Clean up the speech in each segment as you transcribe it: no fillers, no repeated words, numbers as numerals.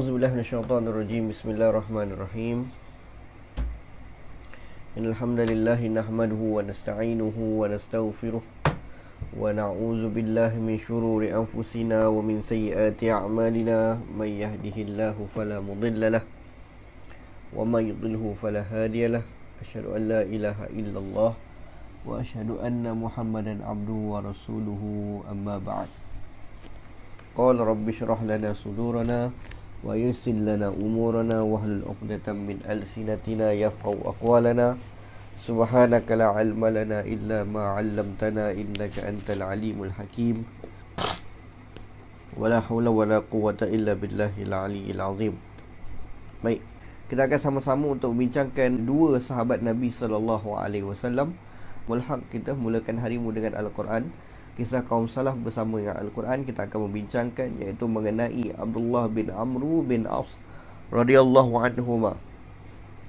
Auzubillahi minasyaitonirrajim. Bismillahirrahmanirrahim. Innal hamdalillahi nahmaduhu wa nasta'inuhu wa nastaghfiruh wa na'udzu billahi min shururi anfusina wa min sayyiati a'malina. May yahdihillahu fala mudilla lahu wa may yudlilhu fala hadiya lahu. Asyhadu an la ilaha illallah wa asyhadu anna Muhammadan abduhu wa rasuluhu. Amma ba'd. Qala rabbi shrah lana sudurana wa yassir lana umurana wahlul 'uqdatam min alsinatina yafqahu aqwalana. Subhanaka la 'ilma lana illa ma 'allamtana innaka antal alimul hakim. Wala haula wala quwwata illa billahil aliyyil azim. Baik, kita akan sama-sama untuk membincangkan dua sahabat Nabi sallallahu alaihi wasallam. Mulhaq, kita mulakan harimu dengan Al-Quran. Kisah kaum salaf bersama dengan Al-Quran kita akan membincangkan, iaitu mengenai Abdullah bin Amru bin As radhiyallahu anhuma.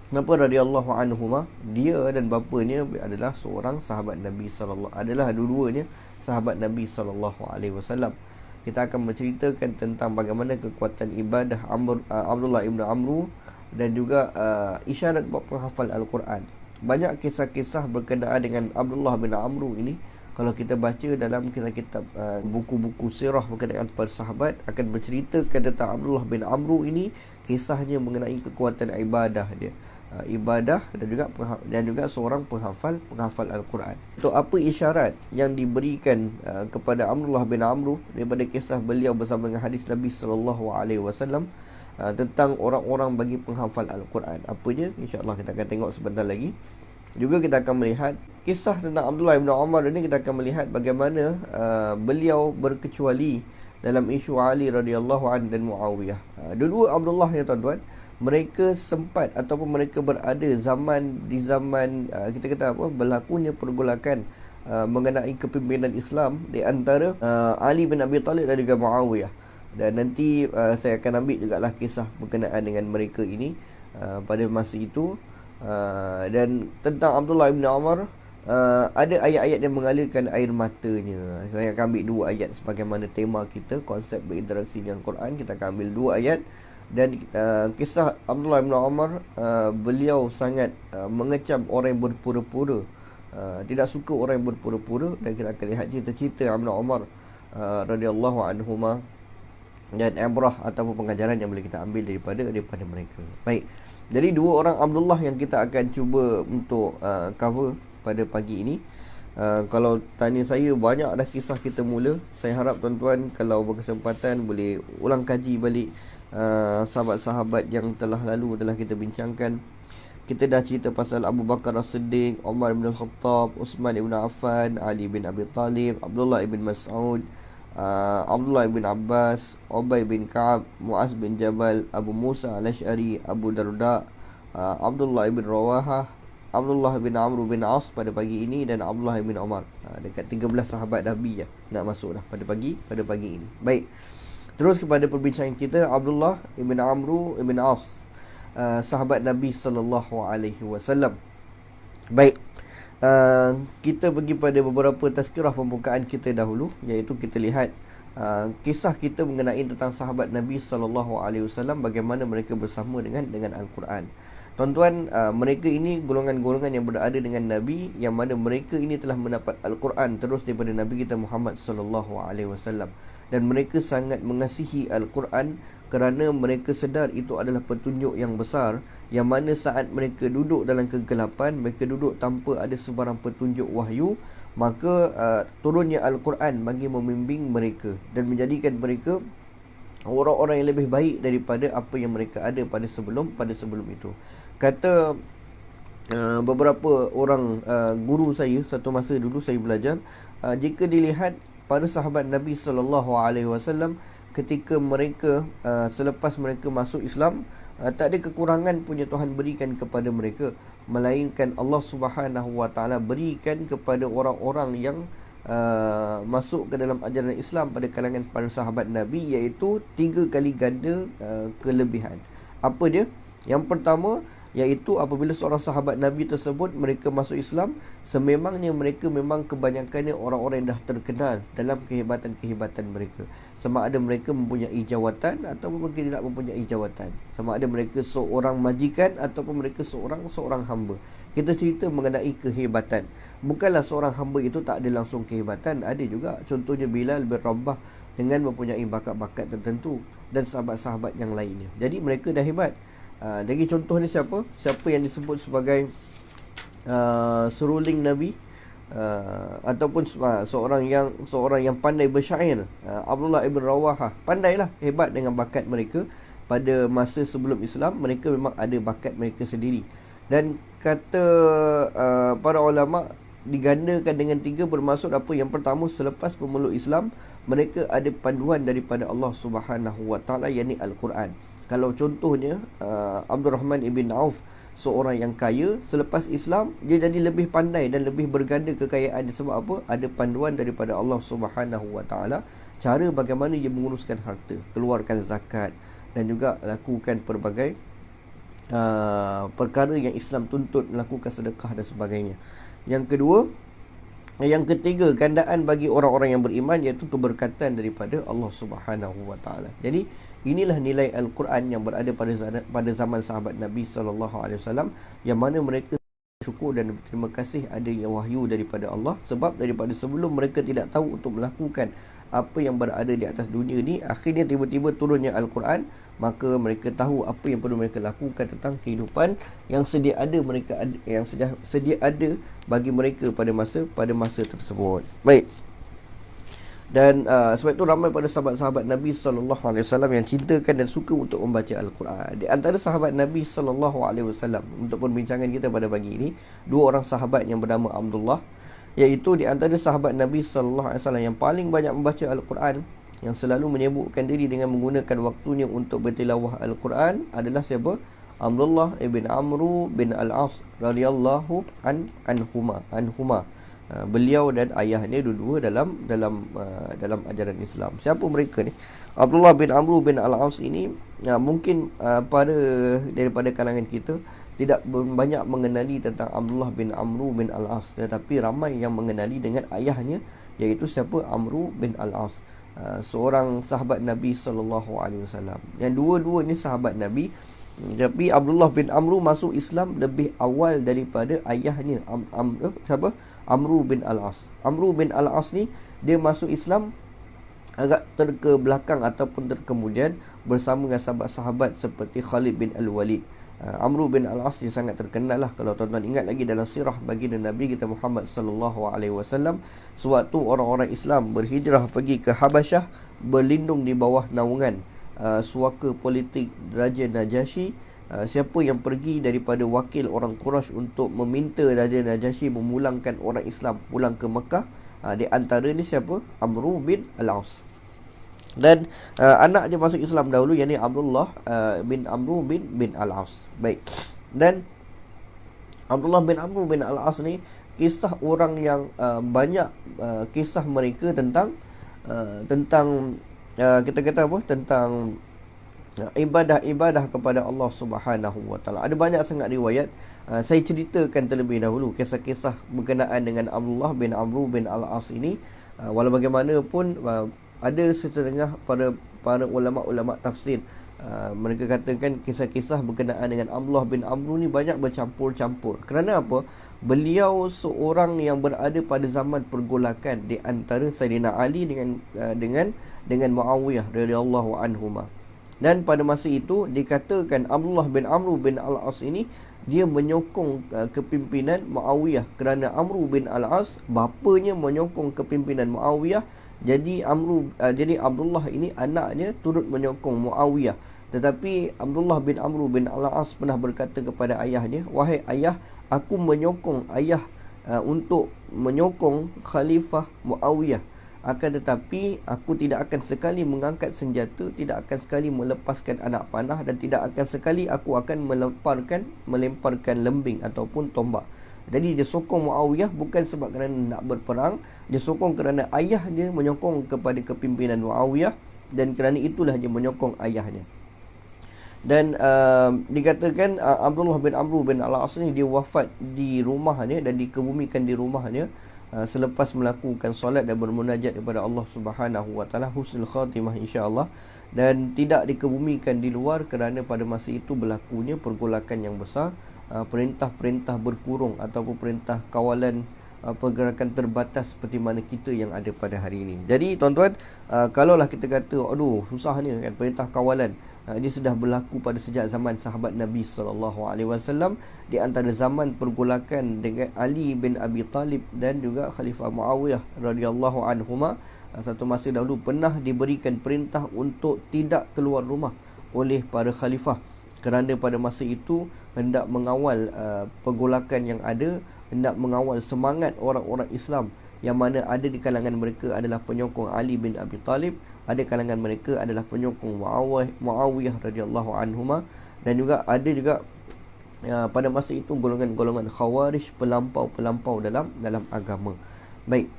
Kenapa radhiyallahu anhuma? Dia dan bapanya adalah seorang sahabat Nabi sallallahu adalah dua-duanya sahabat Nabi sallallahu alaihi wasallam. Kita akan menceritakan tentang bagaimana kekuatan ibadah Abdullah ibn Amru dan juga isyarat buat penghafal Al-Quran. Banyak kisah-kisah berkenaan dengan Abdullah bin Amru ini. Kalau kita baca dalam kitab buku-buku sirah berkenaan para sahabat, akan berceritakan tentang Abdullah bin Amru ini, kisahnya mengenai kekuatan ibadah dia, ibadah dan juga seorang penghafal Al-Quran. Itu apa isyarat yang diberikan kepada Abdullah bin Amru daripada kisah beliau bersama dengan hadis Nabi sallallahu alaihi wasallam tentang orang-orang bagi penghafal Al-Quran. Apa dia? InsyaAllah kita akan tengok sebentar lagi. Juga kita akan melihat kisah tentang Abdullah bin Umar ini. Kita akan melihat bagaimana beliau berkecuali dalam isu Ali radhiyallahu anhu dan Muawiyah. Dua-dua Abdullah ni tuan-tuan, mereka sempat ataupun mereka berada di zaman kita kata apa, berlakunya pergolakan mengenai kepimpinan Islam di antara Ali bin Abi Talib dan juga Muawiyah. Dan nanti saya akan ambil jugalah kisah berkenaan dengan mereka ini pada masa itu. Dan tentang Abdullah bin Umar, ada ayat-ayat yang mengalirkan air matanya. Saya akan ambil dua ayat sebagaimana tema kita, konsep berinteraksi dengan Quran. Kita akan ambil dua ayat. Dan kisah Abdullah bin Umar, beliau sangat mengecam orang yang berpura-pura, tidak suka orang yang berpura-pura. Dan kita akan lihat cerita-cerita Abdullah Umar radhiyallahu anhuma dan ibrah ataupun pengajaran yang boleh kita ambil daripada mereka. Baik, jadi dua orang Abdullah yang kita akan cuba untuk cover pada pagi ini. Kalau tanya saya, banyak dah kisah kita mula. Saya harap tuan-tuan kalau berkesempatan boleh ulang kaji balik sahabat-sahabat yang telah lalu telah kita bincangkan. Kita dah cerita pasal Abu Bakar As-Siddiq, Umar bin Khattab, Uthman bin Affan, Ali bin Abi Talib, Abdullah bin Mas'ud, Abdullah bin Abbas, Ubay bin Ka'ab, Muaz bin Jabal, Abu Musa Al-Ash'ari, Abu Darda, Abdullah bin Rawahah, Abdullah bin Amru bin As pada pagi ini, dan Abdullah bin Umar. Dekat 13 sahabat Nabi nak masuk dah pada pagi ini. Baik, terus kepada perbincangan kita. Abdullah bin Amru bin As, sahabat Nabi sallallahu alaihi wasallam. Baik, kita pergi pada beberapa tazkirah pembukaan kita dahulu, iaitu kita lihat kisah kita mengenai tentang sahabat Nabi sallallahu alaihi wasallam, bagaimana mereka bersama dengan Al-Quran. Tuan-tuan, mereka ini golongan-golongan yang berada dengan Nabi, yang mana mereka ini telah mendapat Al-Quran terus daripada Nabi kita Muhammad sallallahu alaihi wasallam, dan mereka sangat mengasihi Al-Quran kerana mereka sedar itu adalah petunjuk yang besar, yang mana saat mereka duduk dalam kegelapan, mereka duduk tanpa ada sebarang petunjuk wahyu, maka turunnya Al-Quran bagi membimbing mereka dan menjadikan mereka orang-orang yang lebih baik daripada apa yang mereka ada pada sebelum itu. Kata beberapa orang guru saya, satu masa dulu saya belajar, jika dilihat para sahabat Nabi sallallahu alaihi wasallam, ketika mereka selepas mereka masuk Islam, tak ada kekurangan punya Tuhan berikan kepada mereka, melainkan Allah Subhanahu wa taala berikan kepada orang-orang yang masuk ke dalam ajaran Islam pada kalangan para sahabat Nabi, iaitu 3 kali ganda kelebihan. Apa dia? Yang pertama, iaitu apabila seorang sahabat Nabi tersebut mereka masuk Islam, sememangnya mereka memang kebanyakannya orang-orang yang dah terkenal dalam kehebatan-kehebatan mereka. Sama ada mereka mempunyai jawatan ataupun mungkin tidak mempunyai jawatan. Sama ada mereka seorang majikan ataupun mereka seorang hamba. Kita cerita mengenai kehebatan. Bukanlah seorang hamba itu tak ada langsung kehebatan, ada juga. Contohnya Bilal bin Rabah dengan mempunyai bakat-bakat tertentu dan sahabat-sahabat yang lainnya. Jadi mereka dah hebat. Jadi contoh ni siapa yang disebut sebagai seruling Nabi, ataupun seorang yang pandai bersyair, Abdullah ibn Rawahah. Pandailah, hebat dengan bakat mereka. Pada masa sebelum Islam, mereka memang ada bakat mereka sendiri. Dan kata para ulama, digandakan dengan 3 bermaksud apa? Yang pertama, selepas memeluk Islam, mereka ada panduan daripada Allah Subhanahu Wa Taala, yakni Al-Quran. Kalau contohnya Abdul Rahman ibn Auf, seorang yang kaya, selepas Islam dia jadi lebih pandai dan lebih berganda kekayaan. Sebab apa? Ada panduan daripada Allah Subhanahu Wa Taala, cara bagaimana dia menguruskan harta, keluarkan zakat dan juga lakukan pelbagai perkara yang Islam tuntut, melakukan sedekah dan sebagainya. Yang ketiga, gandaan bagi orang-orang yang beriman, iaitu keberkatan daripada Allah Subhanahu Wa Taala. Jadi inilah nilai Al-Quran yang berada pada zaman sahabat Nabi SAW, yang mana mereka syukur dan berterima kasih adanya wahyu daripada Allah. Sebab daripada sebelum mereka tidak tahu untuk melakukan apa yang berada di atas dunia ni, akhirnya tiba-tiba turunnya Al-Quran, maka mereka tahu apa yang perlu mereka lakukan tentang kehidupan yang sedia ada bagi mereka pada masa tersebut. Baik. Dan sebab itu ramai pada sahabat-sahabat Nabi SAW yang cintakan dan suka untuk membaca Al-Quran. Di antara sahabat Nabi SAW, untuk perbincangan kita pada pagi ini, 2 orang sahabat yang bernama Abdullah, iaitu di antara sahabat Nabi SAW yang paling banyak membaca Al-Quran, yang selalu menyibukkan diri dengan menggunakan waktunya untuk bertilawah Al-Quran, adalah siapa? Abdullah ibn Amru bin Al-As radhiyallahu anhuma. Beliau dan ayahnya dua-dua dalam ajaran Islam. Siapa mereka ni? Abdullah bin Amru bin Al-As ini mungkin daripada kalangan kita tidak banyak mengenali tentang Abdullah bin Amru bin Al-As, tetapi ramai yang mengenali dengan ayahnya, iaitu siapa? Amru bin Al-As, seorang sahabat Nabi SAW. Yang dua-dua ni sahabat Nabi. Tapi Abdullah bin Amru masuk Islam lebih awal daripada ayahnya, siapa? Amru bin Al-As. Amru bin Al-As ni dia masuk Islam agak terkebelakang ataupun terkemudian bersama dengan sahabat-sahabat seperti Khalid bin Al-Walid. Amru bin Al-As dia sangat terkenal lah. Kalau tuan-tuan ingat lagi dalam sirah baginda Nabi kita Muhammad SAW, sewaktu orang-orang Islam berhijrah pergi ke Habasyah, berlindung di bawah naungan suaka politik Raja Najasyi. Siapa yang pergi daripada wakil orang Quraisy untuk meminta Raja Najasyi memulangkan orang Islam pulang ke Mekah? Di antara ni siapa? Amru bin Al-As. Dan anak dia masuk Islam dahulu, yakni Abdullah bin Amru bin Al-As. Baik. Dan Abdullah bin Amru bin Al-As ni, kisah orang yang banyak kisah mereka tentang kita kata apa? Tentang ibadah kepada Allah Subhanahu Wa Taala. Ada banyak sangat riwayat. Saya ceritakan terlebih dahulu kisah-kisah berkenaan dengan Abdullah bin Amru bin Al-As ini. Walau bagaimanapun ada setengah para ulama-ulama tafsir, mereka katakan kisah-kisah berkenaan dengan Abdullah bin Amru ni banyak bercampur-campur. Kerana apa? Beliau seorang yang berada pada zaman pergolakan di antara Sayyidina Ali dengan Muawiyah radhiyallahu anhuma. Dan pada masa itu dikatakan Abdullah bin Amru bin Al-As ini dia menyokong kepimpinan Muawiyah, kerana Amru bin Al-As bapanya menyokong kepimpinan Muawiyah. Jadi Abdullah ini anaknya turut menyokong Muawiyah. Tetapi Abdullah bin Amru bin Al-As pernah berkata kepada ayahnya, "Wahai ayah, aku menyokong ayah untuk menyokong Khalifah Muawiyah. Akan tetapi aku tidak akan sekali mengangkat senjata, tidak akan sekali melepaskan anak panah, dan tidak akan sekali aku akan melemparkan lembing ataupun tombak." Jadi dia sokong Muawiyah bukan sebab kerana nak berperang, dia sokong kerana ayah dia menyokong kepada kepimpinan Muawiyah, dan kerana itulah dia menyokong ayahnya. Dan dikatakan Abdullah bin Amru bin Al-As ni dia wafat di rumahnya dan dikebumikan di rumahnya selepas melakukan solat dan bermunajat kepada Allah Subhanahu wa taala, husnul khatimah insya-Allah, dan tidak dikebumikan di luar kerana pada masa itu berlakunya pergolakan yang besar, perintah-perintah berkurung ataupun perintah kawalan pergerakan terbatas seperti mana kita yang ada pada hari ini. Jadi tuan-tuan, kalaulah kita kata aduh susah ni kan perintah kawalan, dia sudah berlaku pada sejak zaman sahabat Nabi SAW, di antara zaman pergolakan dengan Ali bin Abi Talib dan juga Khalifah Muawiyah radhiyallahu anhuma. Satu masa dahulu pernah diberikan perintah untuk tidak keluar rumah oleh para khalifah kerana pada masa itu hendak mengawal pergolakan yang ada, hendak mengawal semangat orang-orang Islam yang mana ada di kalangan mereka adalah penyokong Ali bin Abi Talib, ada kalangan mereka adalah penyokong Muawiyah radhiyallahu anhuma, dan juga ada juga pada masa itu golongan-golongan Khawarij, pelampau-pelampau dalam agama. Baik,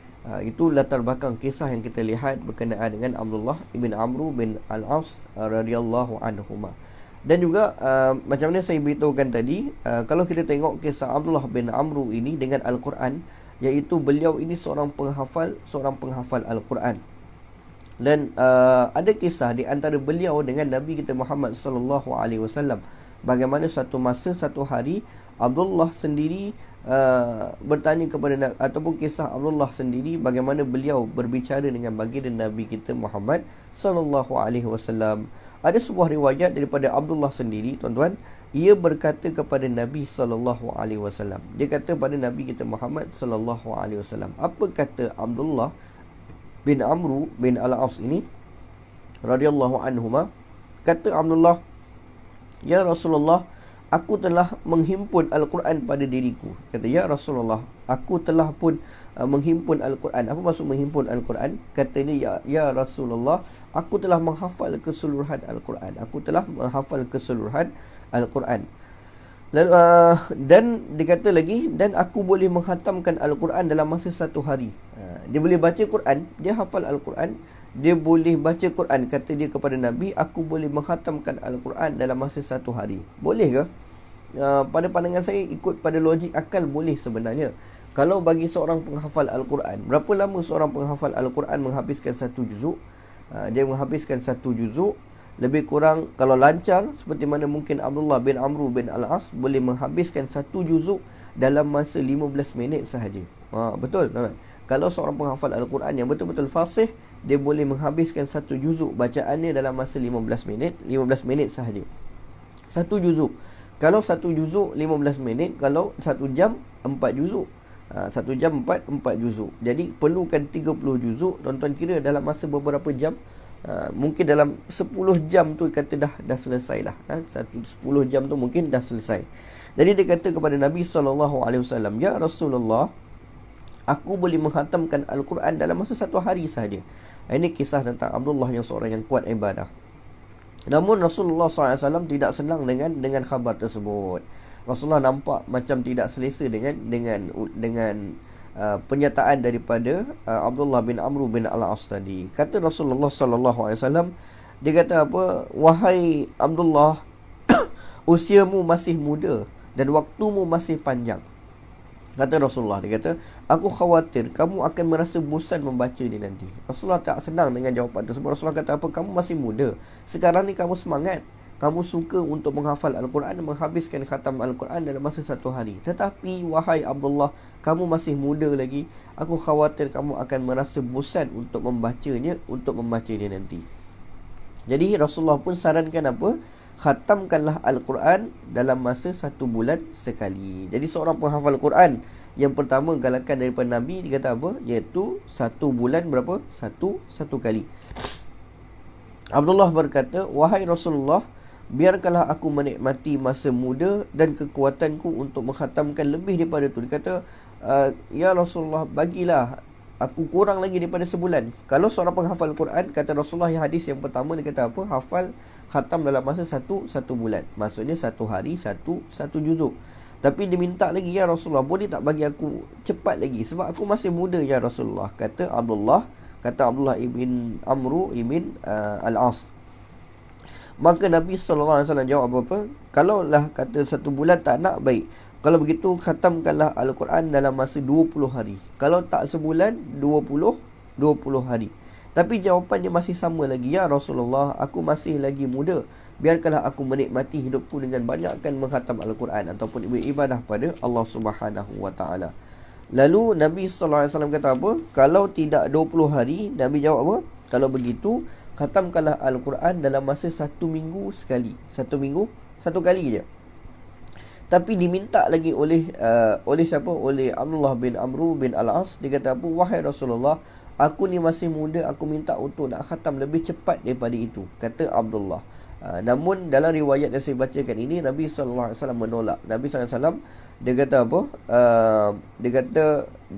itu latar belakang kisah yang kita lihat berkenaan dengan Abdullah ibn Amru bin Al-As radhiyallahu anhuma. Dan juga macam mana saya beritahukan tadi, kalau kita tengok kisah Abdullah bin Amru ini dengan Al-Quran, iaitu beliau ini seorang penghafal Al-Quran. Dan ada kisah di antara beliau dengan Nabi kita Muhammad sallallahu alaihi wasallam, bagaimana satu masa, satu hari Abdullah sendiri bertanya kepada, ataupun kisah Abdullah sendiri bagaimana beliau berbicara dengan baginda Nabi kita Muhammad sallallahu alaihi wasallam. Ada sebuah riwayat daripada Abdullah sendiri, tuan-tuan, ia berkata kepada Nabi sallallahu alaihi wasallam. Dia kata pada Nabi kita Muhammad sallallahu alaihi wasallam. Apa kata Abdullah bin Amru bin Al-As ini radhiyallahu anhuma? Kata Abdullah, "Ya Rasulullah, aku telah menghimpun Al-Quran pada diriku." Kata, "Ya Rasulullah, aku telah pun menghimpun Al-Quran." Apa maksud menghimpun Al-Quran? Katanya, ya Rasulullah, aku telah menghafal keseluruhan Al-Quran. Aku telah menghafal keseluruhan Al-Quran. Lalu, dan dikata lagi, dan aku boleh menghatamkan Al-Quran dalam masa satu hari. Dia boleh baca Quran, dia hafal Al-Quran, dia boleh baca Quran. Kata dia kepada Nabi, aku boleh menghatamkan Al-Quran dalam masa satu hari. Boleh ke? Pada pandangan saya, ikut pada logik akal, boleh sebenarnya. Kalau bagi seorang penghafal Al-Quran, berapa lama seorang penghafal Al-Quran menghabiskan satu juzuk? Dia menghabiskan satu juzuk lebih kurang, kalau lancar seperti mana mungkin Abdullah bin Amru bin Al-As boleh menghabiskan satu juzuk dalam masa 15 minit sahaja. Betul tak? Kalau seorang penghafal Al-Quran yang betul-betul fasih, dia boleh menghabiskan satu juzuk bacaannya dalam masa 15 minit sahaja. Satu juzuk. Kalau satu juzuk 15 minit, kalau satu jam 4 juzuk. Satu jam 4 juzuk. Jadi perlukan 30 juzuk. Tuan-tuan kira dalam masa beberapa jam. Mungkin dalam 10 jam tu kata dah selesai lah. 10 jam tu mungkin dah selesai. Jadi dia kata kepada Nabi SAW, "Ya Rasulullah, aku boleh menghatamkan Al-Quran dalam masa satu hari sahaja." Ini kisah tentang Abdullah yang seorang yang kuat ibadah. Namun Rasulullah SAW tidak senang dengan khabar tersebut. Rasulullah nampak macam tidak selesa dengan pernyataan daripada Abdullah bin Amru bin Al-As tadi. Kata Rasulullah SAW, dia kata apa? "Wahai Abdullah, usiamu masih muda dan waktumu masih panjang." Kata Rasulullah, dia kata, "Aku khawatir kamu akan merasa bosan membaca ni nanti." Rasulullah tak senang dengan jawapan tersebut. Rasulullah kata apa? "Kamu masih muda. Sekarang ni kamu semangat. Kamu suka untuk menghafal Al-Quran dan menghabiskan khatam Al-Quran dalam masa satu hari. Tetapi wahai Abdullah, kamu masih muda lagi. Aku khawatir kamu akan merasa bosan untuk membacanya nanti." Jadi Rasulullah pun sarankan apa? Khatamkanlah Al-Quran dalam masa 1 bulan sekali. Jadi seorang penghafal Quran yang pertama galakan daripada Nabi, dia kata apa? Iaitu 1 bulan berapa? Satu kali. Abdullah berkata, "Wahai Rasulullah, biarkanlah aku menikmati masa muda dan kekuatanku untuk menghatamkan lebih daripada itu." Dia kata, "Ya Rasulullah, bagilah aku kurang lagi daripada sebulan." Kalau seorang penghafal Quran, kata Rasulullah yang hadis yang pertama, dia kata apa? Hafal khatam dalam masa satu bulan. Maksudnya satu hari satu juzuk. Tapi dia minta lagi, "Ya Rasulullah, boleh tak bagi aku cepat lagi? Sebab aku masih muda ya Rasulullah." Kata Abdullah ibn Amru ibn Al-As, Maka Nabi SAW jawab apa? Kalaulah kata 1 bulan tak nak, baik. Kalau begitu khatamkanlah Al-Quran dalam masa 20 hari. Kalau tak sebulan, 20 hari. Tapi jawapan dia masih sama lagi. Ya Rasulullah, aku masih lagi muda. Biarkanlah aku menikmati hidupku dengan banyakkan menghatam Al-Quran ataupun beribadah pada Allah Subhanahu Wa Taala. Lalu Nabi SAW kata apa? Kalau tidak 20 hari, Nabi jawab apa? Kalau begitu, khatamkanlah Al-Quran dalam masa 1 minggu sekali. 1 minggu, 1 kali je. Tapi diminta lagi oleh siapa? Oleh Abdullah bin Amru bin Al-As. Dia kata apa? Wahai Rasulullah, aku ni masih muda, aku minta untuk nak khatam lebih cepat daripada itu, kata Abdullah. Namun dalam riwayat yang saya bacakan ini, Nabi SAW menolak. Nabi SAW, dia kata apa? Dia kata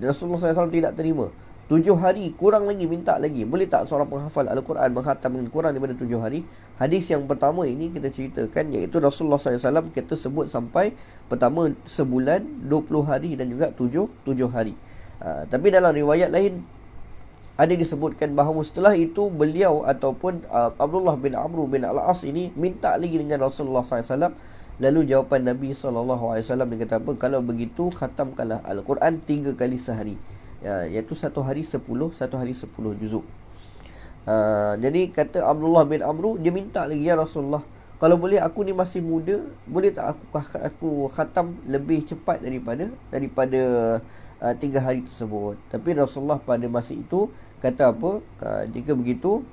Rasulullah SAW tidak terima. 7 hari, kurang lagi, minta lagi. Boleh tak seorang penghafal Al-Quran menghatamkan kurang daripada 7 hari? Hadis yang pertama ini kita ceritakan, iaitu Rasulullah SAW kita sebut sampai pertama sebulan, 20 hari dan juga 7 hari. Tapi dalam riwayat lain ada disebutkan bahawa setelah itu beliau ataupun Abdullah bin Amru bin Al-As ini minta lagi dengan Rasulullah SAW. Lalu jawapan Nabi SAW, dia kata apa? Kalau begitu khatamkanlah Al-Quran 3 kali sehari, iaitu 1 hari 10 juzuk. Jadi kata Abdullah bin Amru, dia minta lagi, ya Rasulullah, kalau boleh aku ni masih muda, boleh tak aku khatam lebih cepat daripada 3 hari tersebut. Tapi Rasulullah pada masa itu kata apa? Jika begitu,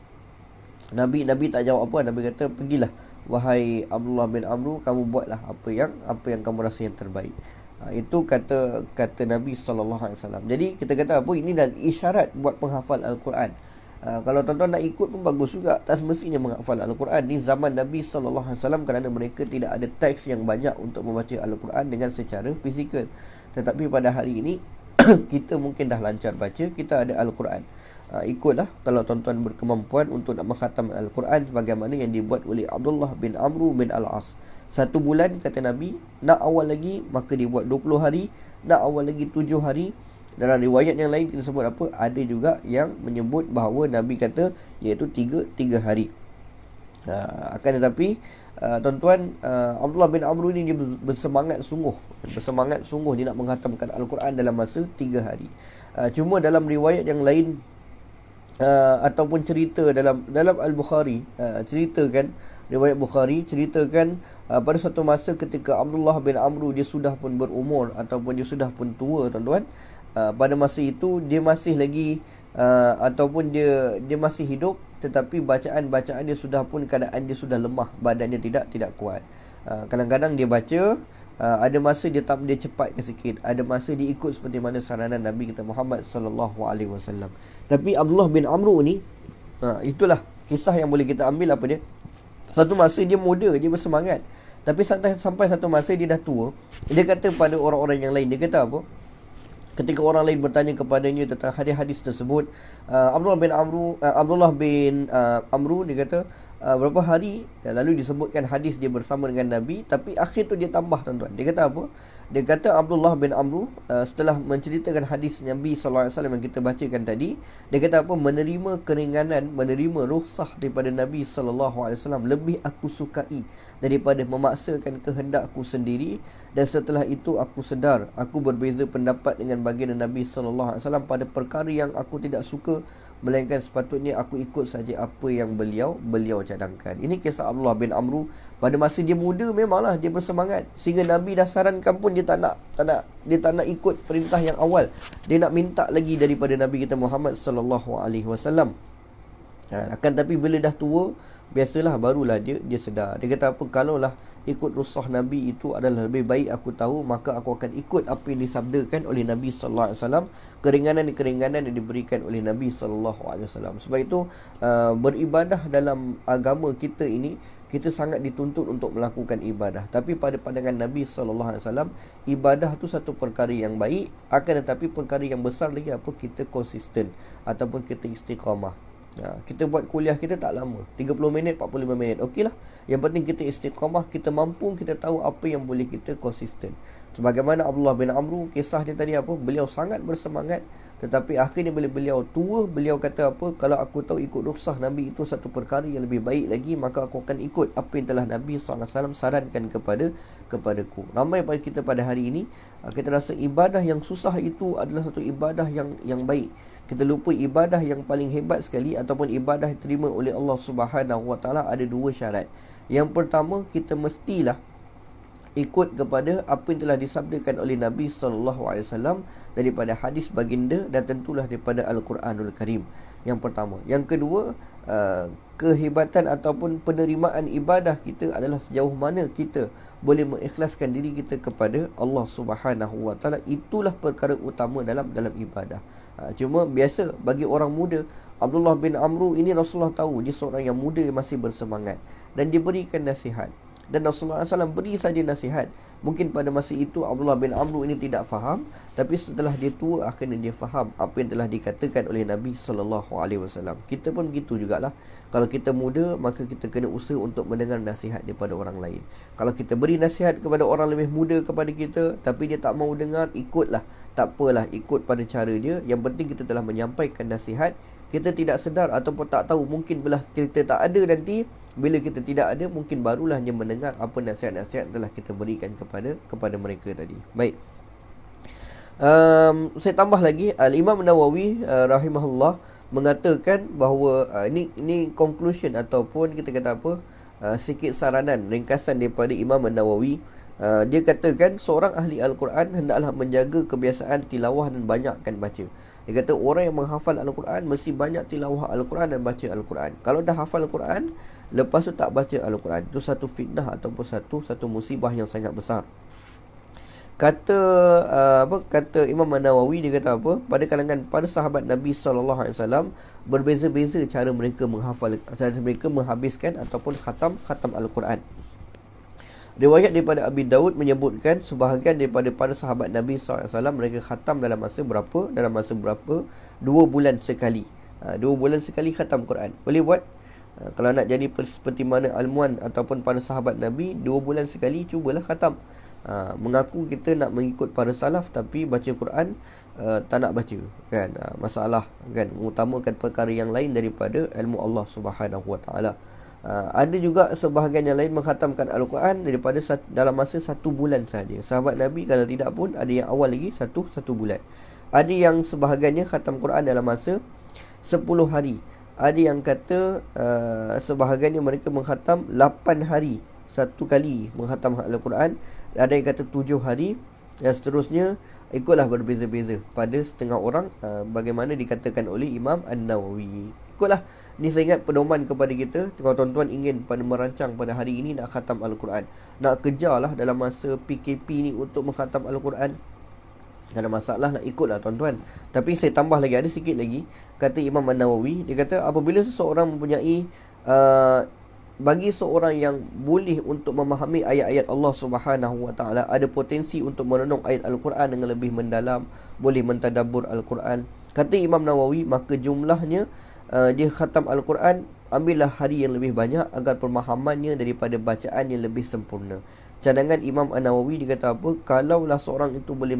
Nabi tak jawab apa. Nabi kata, pergilah wahai Abdullah bin Amru, kamu buatlah apa yang kamu rasa yang terbaik. Itu kata Nabi SAW. Jadi kita kata apa? Ini dah isyarat buat penghafal Al-Quran. Kalau tuan-tuan nak ikut pun bagus juga. Tak semestinya menghafal Al-Quran. Di zaman Nabi SAW, kerana mereka tidak ada teks yang banyak untuk membaca Al-Quran dengan secara fizikal. Tetapi pada hari ini kita mungkin dah lancar baca, kita ada Al-Quran. Ikutlah kalau tuan-tuan berkemampuan untuk nak menghatam Al-Quran sebagaimana yang dibuat oleh Abdullah bin Amru bin Al-As. 1 bulan kata Nabi, nak awal lagi maka dia buat 20 hari, nak awal lagi 7 hari. Dalam riwayat yang lain kita sebut apa? Ada juga yang menyebut bahawa Nabi kata iaitu 3 hari. Akan tetapi tuan-tuan, Abdullah bin Amru ini dia bersemangat sungguh dia nak menghatamkan Al-Quran dalam masa 3 hari. Cuma dalam riwayat yang lain ataupun cerita dalam Al-Bukhari, riwayat Bukhari ceritakan pada suatu masa ketika Abdullah bin Amru dia sudah pun berumur ataupun dia sudah pun tua, tuan-tuan, pada masa itu dia masih lagi ataupun dia masih hidup, tetapi bacaan dia sudah pun keadaan dia sudah lemah, badannya tidak kuat. Kadang-kadang dia baca, ada masa dia cepat sikit, ada masa dia ikut seperti mana saranan Nabi kita Muhammad SAW. Tapi Abdullah bin Amru ni, itulah kisah yang boleh kita ambil apa dia. Satu masa dia muda, dia bersemangat, tapi sampai satu masa dia dah tua. Dia kata pada orang-orang yang lain, dia kata apa? Ketika orang lain bertanya kepadanya tentang hadis-hadis tersebut, Abdullah bin Amru dia kata, berapa hari, dan lalu disebutkan hadis dia bersama dengan Nabi. Tapi akhir tu dia tambah, tuan-tuan. Dia kata apa? Dia kata Abdullah bin Amru setelah menceritakan hadis Nabi SAW yang kita bacakan tadi, dia kata apa? Menerima keringanan, menerima rukhsah daripada Nabi SAW lebih aku sukai daripada memaksakan kehendakku sendiri. Dan setelah itu aku sedar aku berbeza pendapat dengan baginda Nabi SAW pada perkara yang aku tidak suka, melainkan sepatutnya aku ikut saja apa yang beliau cadangkan. Ini kisah Abdullah bin Amru. Pada masa dia muda memanglah dia bersemangat, sehingga Nabi dah sarankan pun dia tak nak ikut perintah yang awal. Dia nak minta lagi daripada Nabi kita Muhammad SAW. Akan tapi bila dah tua, biasalah barulah dia sedar. Dia kata apa? Kalaulah ikut rusah Nabi itu adalah lebih baik aku tahu, maka aku akan ikut apa yang disabdakan oleh Nabi SAW, keringanan yang diberikan oleh Nabi SAW. Sebab itu beribadah dalam agama kita ini, kita sangat dituntut untuk melakukan ibadah. Tapi pada pandangan Nabi SAW, ibadah tu satu perkara yang baik. Akan tetapi perkara yang besar lagi apa? Kita konsisten ataupun kita istiqamah. Kita buat kuliah kita tak lama, 30 minit, 45 minit, okey lah. Yang penting kita istiqamah, kita mampu, kita tahu apa yang boleh kita konsisten. Sebagaimana Abdullah bin Amru, kisah dia tadi apa? Beliau sangat bersemangat, Tetapi akhirnya bila beliau tua, beliau kata apa? Kalau aku tahu ikut rukhsah Nabi itu satu perkara yang lebih baik lagi, maka aku akan ikut apa yang telah Nabi SAW sarankan kepadaku. Ramai pada kita pada hari ini, kita rasa ibadah yang susah itu adalah satu ibadah yang baik. Kita lupa ibadah yang paling hebat sekali ataupun ibadah diterima oleh Allah Subhanahu Wa Taala ada dua syarat. Yang pertama, kita mestilah ikut kepada apa yang telah disabdakan oleh Nabi SAW daripada hadis baginda dan tentulah daripada Al-Quranul Karim. Yang pertama. Yang kedua, kehebatan ataupun penerimaan ibadah kita adalah sejauh mana kita boleh mengikhlaskan diri kita kepada Allah Subhanahu Wa Taala. Itulah perkara utama dalam ibadah. Cuma biasa bagi orang muda, Abdullah bin Amru ini Rasulullah tahu dia seorang yang muda, masih bersemangat, dan diberikan nasihat. Dan Rasulullah SAW beri saja nasihat. Mungkin pada masa itu Abdullah bin Amru ini tidak faham, tapi setelah dia tua akhirnya dia faham apa yang telah dikatakan oleh Nabi SAW. Kita pun begitu jugalah. Kalau kita muda, maka kita kena usaha untuk mendengar nasihat daripada orang lain. Kalau kita beri nasihat kepada orang lebih muda kepada kita, tapi dia tak mau dengar, ikutlah. Tak apalah, ikut pada cara dia. Yang penting kita telah menyampaikan nasihat. Kita tidak sedar ataupun tak tahu, mungkin belah kita tak ada nanti. Bila kita tidak ada, mungkin barulah dia mendengar apa nasihat-nasihat telah kita berikan kepada mereka tadi. Baik. Saya tambah lagi, Al-Imam Nawawi rahimahullah mengatakan bahawa ini conclusion ataupun kita kata apa, sikit saranan, ringkasan daripada Imam Nawawi. Dia katakan seorang ahli Al-Quran hendaklah menjaga kebiasaan tilawah dan banyakkan baca. Dia kata orang yang menghafal Al-Quran mesti banyak tilawah Al-Quran dan baca Al-Quran. Kalau dah hafal Al-Quran, lepas tu tak baca Al-Quran, itu satu fitnah ataupun satu musibah yang sangat besar. Kata Imam Nawawi, dia kata apa? Pada kalangan para sahabat Nabi SAW berbeza-beza cara mereka menghafal, cara mereka menghabiskan ataupun khatam Al-Quran. Riwayat daripada Abi Daud menyebutkan sebahagian daripada para sahabat Nabi SAW mereka khatam dalam masa berapa? 2 bulan sekali. 2 bulan sekali khatam Quran. Boleh buat? Kalau nak jadi seperti mana Al-Muan ataupun para sahabat Nabi, 2 bulan sekali cubalah khatam. Mengaku kita nak mengikut para salaf, tapi baca Quran tak nak baca, kan? Masalah, kan? Mengutamakan perkara yang lain daripada ilmu Allah Subhanahu Wa Taala. Ada juga sebahagian yang lain mengkhatamkan Al-Quran dalam masa 1 bulan sahaja. Sahabat Nabi kalau tidak pun ada yang awal lagi satu bulan. Ada yang sebahagiannya khatam Quran dalam masa 10 hari. Ada yang kata sebahagiannya mereka mengkhatam 8 hari satu kali mengkhatam Al-Quran. Ada yang kata 7 hari dan seterusnya. Ikutlah berbeza-beza pada setengah orang, bagaimana dikatakan oleh Imam An-Nawawi. Ikutlah. Ni saya ingat pedoman kepada kita. Kalau tuan-tuan ingin pada merancang pada hari ini nak khatam Al-Quran, nak kejarlah dalam masa PKP ni untuk mengkhatam Al-Quran. Tak ada masalah, nak ikutlah tuan-tuan. Tapi saya tambah lagi, ada sikit lagi. Kata Imam An-Nawawi, dia kata apabila seseorang mempunyai bagi seorang yang boleh untuk memahami ayat-ayat Allah Subhanahu Wa Taala, ada potensi untuk merenung ayat Al-Quran dengan lebih mendalam, boleh mentadabbur Al-Quran. Kata Imam Nawawi, maka jumlahnya dia khatam Al-Quran, ambillah hari yang lebih banyak agar pemahamannya daripada bacaan yang lebih sempurna. Cadangan Imam An-Nawawi, dia kata apa? Kalaulah seorang itu boleh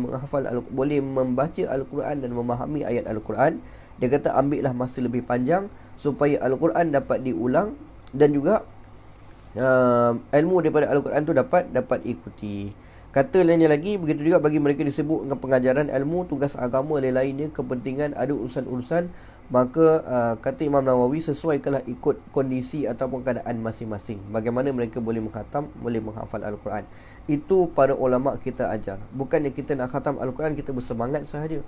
boleh membaca Al-Quran dan memahami ayat Al-Quran, dia kata ambillah masa lebih panjang supaya Al-Quran dapat diulang dan juga ilmu daripada Al-Quran tu dapat ikuti. Kata lainnya lagi, begitu juga bagi mereka disebut dengan pengajaran ilmu, tugas agama lain-lainnya, kepentingan, ada urusan-urusan, maka kata Imam Nawawi, sesuaikanlah ikut kondisi ataupun keadaan masing-masing. Bagaimana mereka boleh mengkhatam, boleh menghafal Al-Quran. Itu para ulama kita ajar. Bukannya kita nak khatam Al-Quran kita bersemangat sahaja,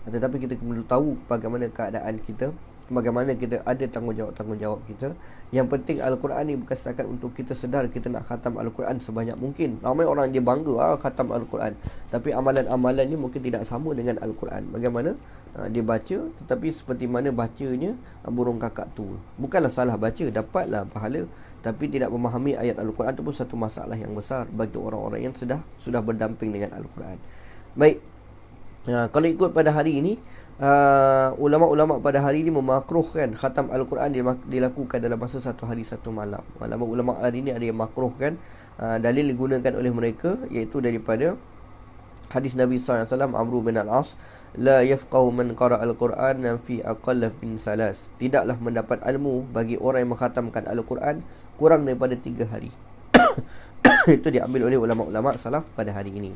tetapi kita perlu tahu bagaimana keadaan kita, bagaimana kita ada tanggungjawab kita. Yang penting Al-Quran ni bukan setakat untuk kita sedar kita nak khatam Al-Quran sebanyak mungkin. Ramai orang dia bangga khatam Al-Quran, tapi amalan-amalannya mungkin tidak sama dengan Al-Quran. Bagaimana dia baca, tetapi seperti mana bacanya burung kakak tua. Bukanlah salah baca, dapatlah pahala, tapi tidak memahami ayat Al-Quran itu pun satu masalah yang besar bagi orang-orang yang sudah berdamping dengan Al-Quran. Baik, kalau ikut pada hari ini, ulama-ulama pada hari ini memakruhkan khatam Al-Quran dilakukan dalam masa 1 hari 1 malam. Ulama hari ini ada yang makruhkan. Dalil digunakan oleh mereka iaitu daripada Hadis Nabi SAW, Amru bin Al-As, la yafqahu man qara al-Quran fi aqalla min salas. Tidaklah mendapat ilmu bagi orang yang mengkhatamkan Al-Quran kurang daripada 3 hari. Itu diambil oleh ulama-ulama salaf pada hari ini.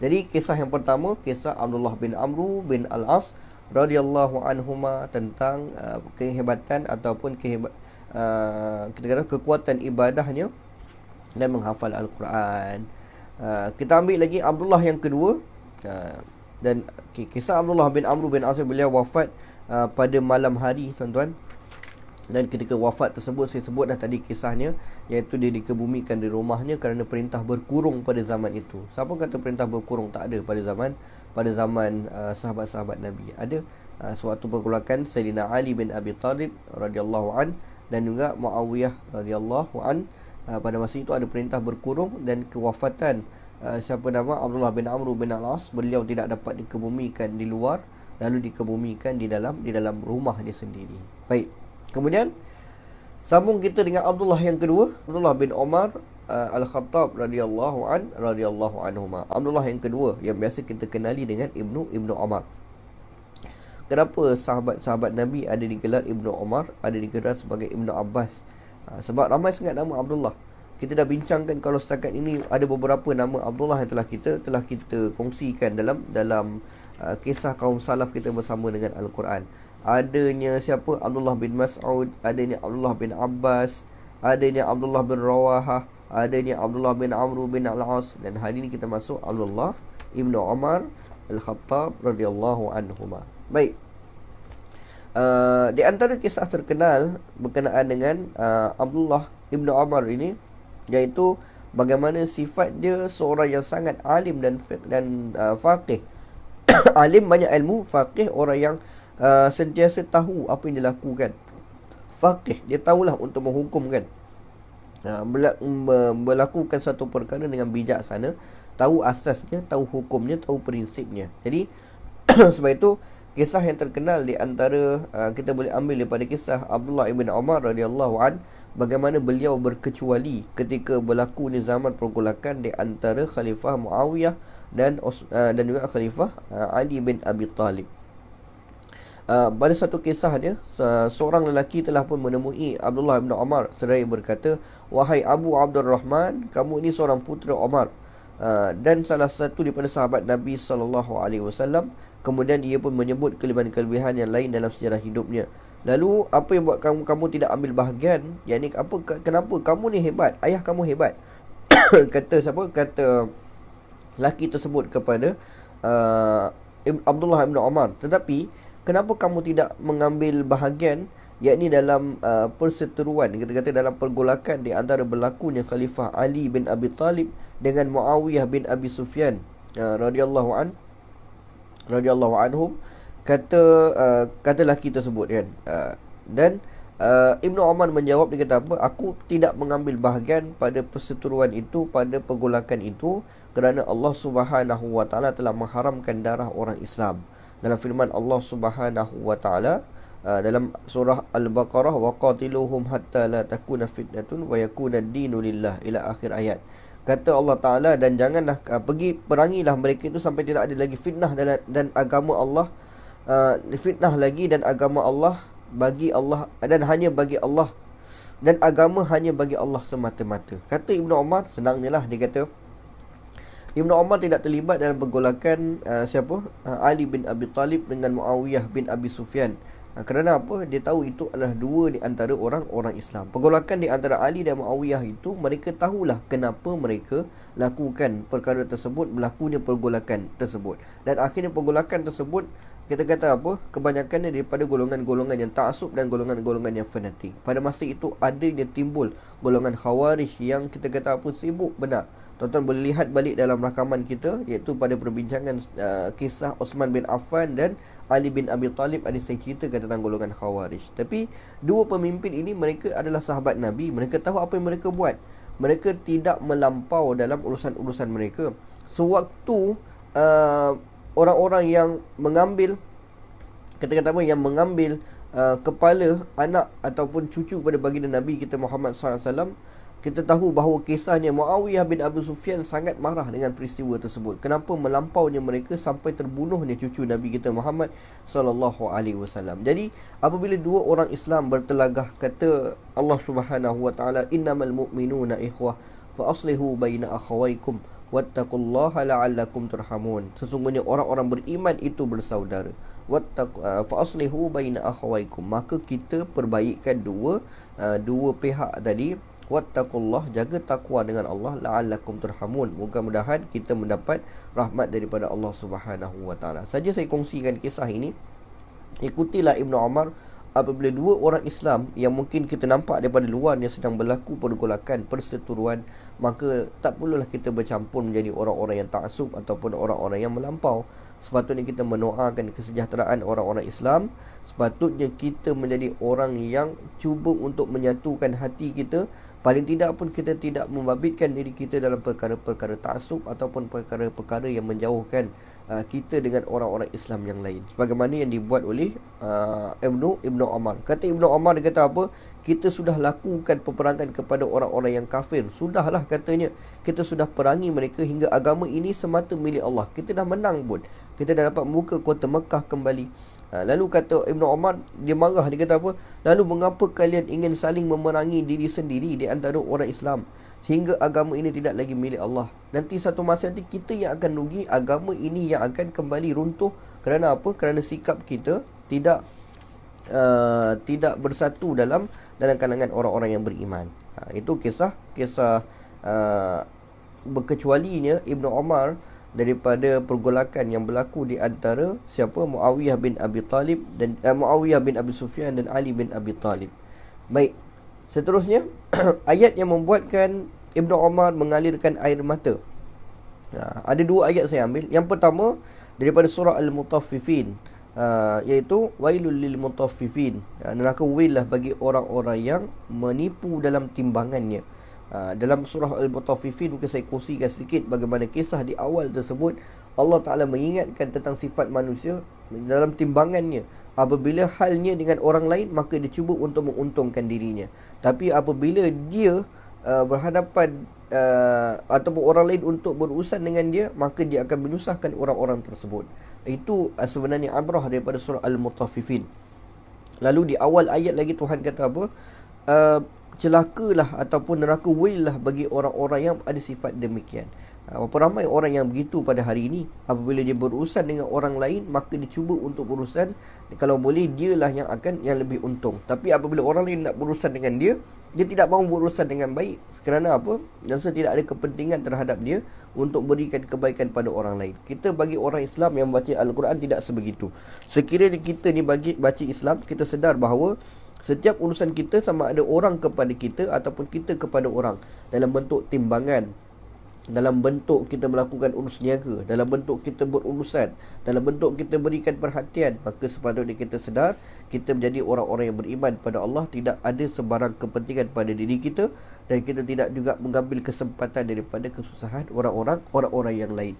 Jadi kisah yang pertama, kisah Abdullah bin Amru bin Al-As radhiyallahu anhuma tentang kehebatan ataupun kita kata kekuatan ibadahnya dan menghafal Al-Quran. Kita ambil lagi Abdullah yang kedua, dan kisah Abdullah bin Amru bin As, beliau wafat pada malam hari, tuan-tuan. Dan ketika wafat tersebut, saya sebut dah tadi kisahnya, iaitu dia dikebumikan di rumahnya kerana perintah berkurung pada zaman itu. Siapa kata perintah berkurung? Tak ada pada zaman sahabat-sahabat Nabi. Ada suatu pergolakan Sayyidina Ali bin Abi Talib radhiyallahu an dan juga Muawiyah radhiyallahu an. Pada masa itu ada perintah berkurung dan kewafatan siapa nama Abdullah bin Amru bin Al-As, beliau tidak dapat dikebumikan di luar, lalu dikebumikan di dalam rumah dia sendiri. Baik. Kemudian sambung kita dengan Abdullah yang kedua, Abdullah bin Umar Al-Khattab radhiyallahu anhuma. Abdullah yang kedua yang biasa kita kenali dengan Ibnu Umar. Kenapa sahabat-sahabat Nabi ada digelar Ibnu Umar, ada digelar sebagai Ibnu Abbas? Sebab ramai sangat nama Abdullah. Kita dah bincangkan kalau setakat ini ada beberapa nama Abdullah yang telah kita kongsikan dalam kisah kaum salaf kita bersama dengan Al-Quran. Adanya siapa? Abdullah bin Mas'ud, adanya Abdullah bin Abbas, adanya Abdullah bin Rawahah, adanya Abdullah bin Amru bin Al-As, dan hari ini kita masuk Abdullah Ibnu Umar Al-Khattab radhiyallahu anhuma. Baik. Di antara kisah terkenal berkenaan dengan Abdullah Ibnu Umar ini, iaitu bagaimana sifat dia seorang yang sangat alim dan faqih. Alim, banyak ilmu. Faqih, orang yang sentiasa tahu apa yang dia lakukan. Faqih, dia tahulah untuk menghukumkan, melakukan satu perkara dengan bijaksana, tahu asasnya, tahu hukumnya, tahu prinsipnya. Jadi sebab itu kisah yang terkenal di antara kita boleh ambil daripada kisah Abdullah ibn Umar radhiyallahu an, bagaimana beliau berkecuali ketika berlaku di zaman pergolakan di antara Khalifah Muawiyah dan juga Khalifah Ali bin Abi Talib. Pada satu kisah dia, seorang lelaki telah pun menemui Abdullah bin Umar seraya berkata, "Wahai Abu Abdurrahman, kamu ini seorang putera Umar dan salah satu daripada sahabat Nabi SAW. Kemudian dia pun menyebut kelebihan-kelebihan yang lain dalam sejarah hidupnya. Lalu apa yang buat kamu tidak ambil bahagian? Yakni kenapa kamu ni hebat? Ayah kamu hebat." Kata siapa? Kata lelaki tersebut kepada Abdullah bin Umar, "Tetapi kenapa kamu tidak mengambil bahagian, yakni dalam perseteruan, kita kata dalam pergolakan di antara berlakunya Khalifah Ali bin Abi Talib dengan Muawiyah bin Abi Sufyan radhiyallahu anhum?" Kata lelaki tersebut kan. Dan Ibnu Umar menjawab, dia kata apa? "Aku tidak mengambil bahagian pada perseteruan itu, pada pergolakan itu, kerana Allah Subhanahu wa taala telah mengharamkan darah orang Islam." Dalam firman Allah Subhanahu wa taala dalam surah Al-Baqarah, "Wa qatiluhum hatta la takuna fitnatun wa yakuna ad-dinu lillah", ila akhir ayat. Kata Allah Taala, dan janganlah perangilah mereka itu sampai tidak ada lagi fitnah dan agama Allah, fitnah lagi dan agama Allah bagi Allah, dan hanya bagi Allah, dan agama hanya bagi Allah semata-mata. Kata Ibnu Umar, senangnya lah, dia kata Ibnu Umar tidak terlibat dalam pergolakan Ali bin Abi Talib dengan Muawiyah bin Abi Sufyan. Kerana apa? Dia tahu itu adalah dua di antara orang-orang Islam. Pergolakan di antara Ali dan Muawiyah itu, mereka tahulah kenapa mereka lakukan perkara tersebut, berlakunya pergolakan tersebut. Dan akhirnya pergolakan tersebut, kita kata apa? Kebanyakannya daripada golongan-golongan yang ta'asub dan golongan-golongan yang fanatik. Pada masa itu adanya timbul golongan Khawarij yang kita kata apa? Sibuk benar. Tuan-tuan boleh lihat balik dalam rakaman kita, iaitu pada perbincangan kisah Osman bin Affan dan Ali bin Abi Talib, ada saya ceritakan tentang golongan Khawarij. Tapi dua pemimpin ini, mereka adalah sahabat Nabi. Mereka tahu apa yang mereka buat. Mereka tidak melampau dalam urusan-urusan mereka. Sewaktu orang-orang yang mengambil, kita kata apa, yang mengambil kepala anak ataupun cucu pada baginda Nabi kita Muhammad SAW, kita tahu bahawa kisahnya Muawiyah bin Abu Sufyan sangat marah dengan peristiwa tersebut. Kenapa melampaunya mereka sampai terbunuhnya cucu Nabi kita Muhammad sallallahu alaihi wasallam. Jadi apabila dua orang Islam bertelagah, kata Allah Subhanahu wa taala, innamal mu'minuna ikhwah fa aslihu baina akhawaykum wattaqullaha la'allakum turhamun. Sesungguhnya orang-orang beriman itu bersaudara. Fa aslihu baina akhawaykum, maka kita perbaikkan dua pihak tadi. Wattaqullah, jaga takwa dengan Allah, la'allakum turhamun, mudah-mudahan kita mendapat rahmat daripada Allah Subhanahu wa taala. Saja saya kongsikan kisah ini. Ikutilah Ibnu Umar apabila dua orang Islam yang mungkin kita nampak daripada luar yang sedang berlaku pergolakan, perseteruan, maka tak perlulah kita bercampur menjadi orang-orang yang taksub ataupun orang-orang yang melampau. Sepatutnya kita mendoakan kesejahteraan orang-orang Islam. Sepatutnya kita menjadi orang yang cuba untuk menyatukan hati kita. Paling tidak pun kita tidak membabitkan diri kita dalam perkara-perkara taksub ataupun perkara-perkara yang menjauhkan kita dengan orang-orang Islam yang lain, sebagaimana yang dibuat oleh Ibnu Umar. Kata Ibnu Umar, dia kata apa? Kita sudah lakukan peperangan kepada orang-orang yang kafir. Sudahlah, katanya, kita sudah perangi mereka hingga agama ini semata milik Allah. Kita dah menang pun. Kita dah dapat membuka kota Mekah kembali. Lalu kata Ibnu Umar, dia marah, dia kata apa? Lalu mengapa kalian ingin saling memerangi diri sendiri di antara orang Islam hingga agama ini tidak lagi milik Allah? Nanti satu masa nanti kita yang akan rugi, agama ini yang akan kembali runtuh. Kerana apa? Kerana sikap kita tidak bersatu dalam kalangan orang-orang yang beriman. Itu kisah berkecualinya Ibnu Umar daripada pergolakan yang berlaku di antara siapa? Muawiyah bin Abi Talib dan Muawiyah bin Abi Sufyan dan Ali bin Abi Talib. Baik. Seterusnya ayat yang membuatkan Ibnu Umar mengalirkan air mata. Ada dua ayat saya ambil. Yang pertama daripada surah Al-Mutaffifin, iaitu wailul lil mutaffifin. Neraka waillah bagi orang-orang yang menipu dalam timbangannya. Dalam surah Al-Mutaffifin, mungkin saya kongsikan sedikit bagaimana kisah di awal tersebut. Allah Ta'ala mengingatkan tentang sifat manusia dalam timbangannya. Apabila halnya dengan orang lain, maka dia cuba untuk menguntungkan dirinya. Tapi apabila dia berhadapan ataupun orang lain untuk berurusan dengan dia, maka dia akan menyusahkan orang-orang tersebut. Itu sebenarnya abrah daripada surah Al-Mutaffifin. Lalu di awal ayat lagi Tuhan kata apa? Celakalah ataupun neraka waillah bagi orang-orang yang ada sifat demikian. Berapa ramai orang yang begitu pada hari ini. Apabila dia berurusan dengan orang lain, maka dia cuba untuk berurusan, kalau boleh dialah yang lebih untung. Tapi apabila orang lain nak berurusan dengan dia, dia tidak mahu berurusan dengan baik. Kerana apa? Rasa tidak ada kepentingan terhadap dia untuk berikan kebaikan pada orang lain. Kita bagi orang Islam yang baca Al-Quran tidak sebegitu. Sekiranya kita ni baca Islam, kita sedar bahawa setiap urusan kita, sama ada orang kepada kita ataupun kita kepada orang, dalam bentuk timbangan, dalam bentuk kita melakukan urus niaga, dalam bentuk kita berurusan, dalam bentuk kita berikan perhatian, maka sepatutnya kita sedar kita menjadi orang-orang yang beriman pada Allah. Tidak ada sebarang kepentingan pada diri kita, dan kita tidak juga mengambil kesempatan daripada kesusahan orang-orang yang lain.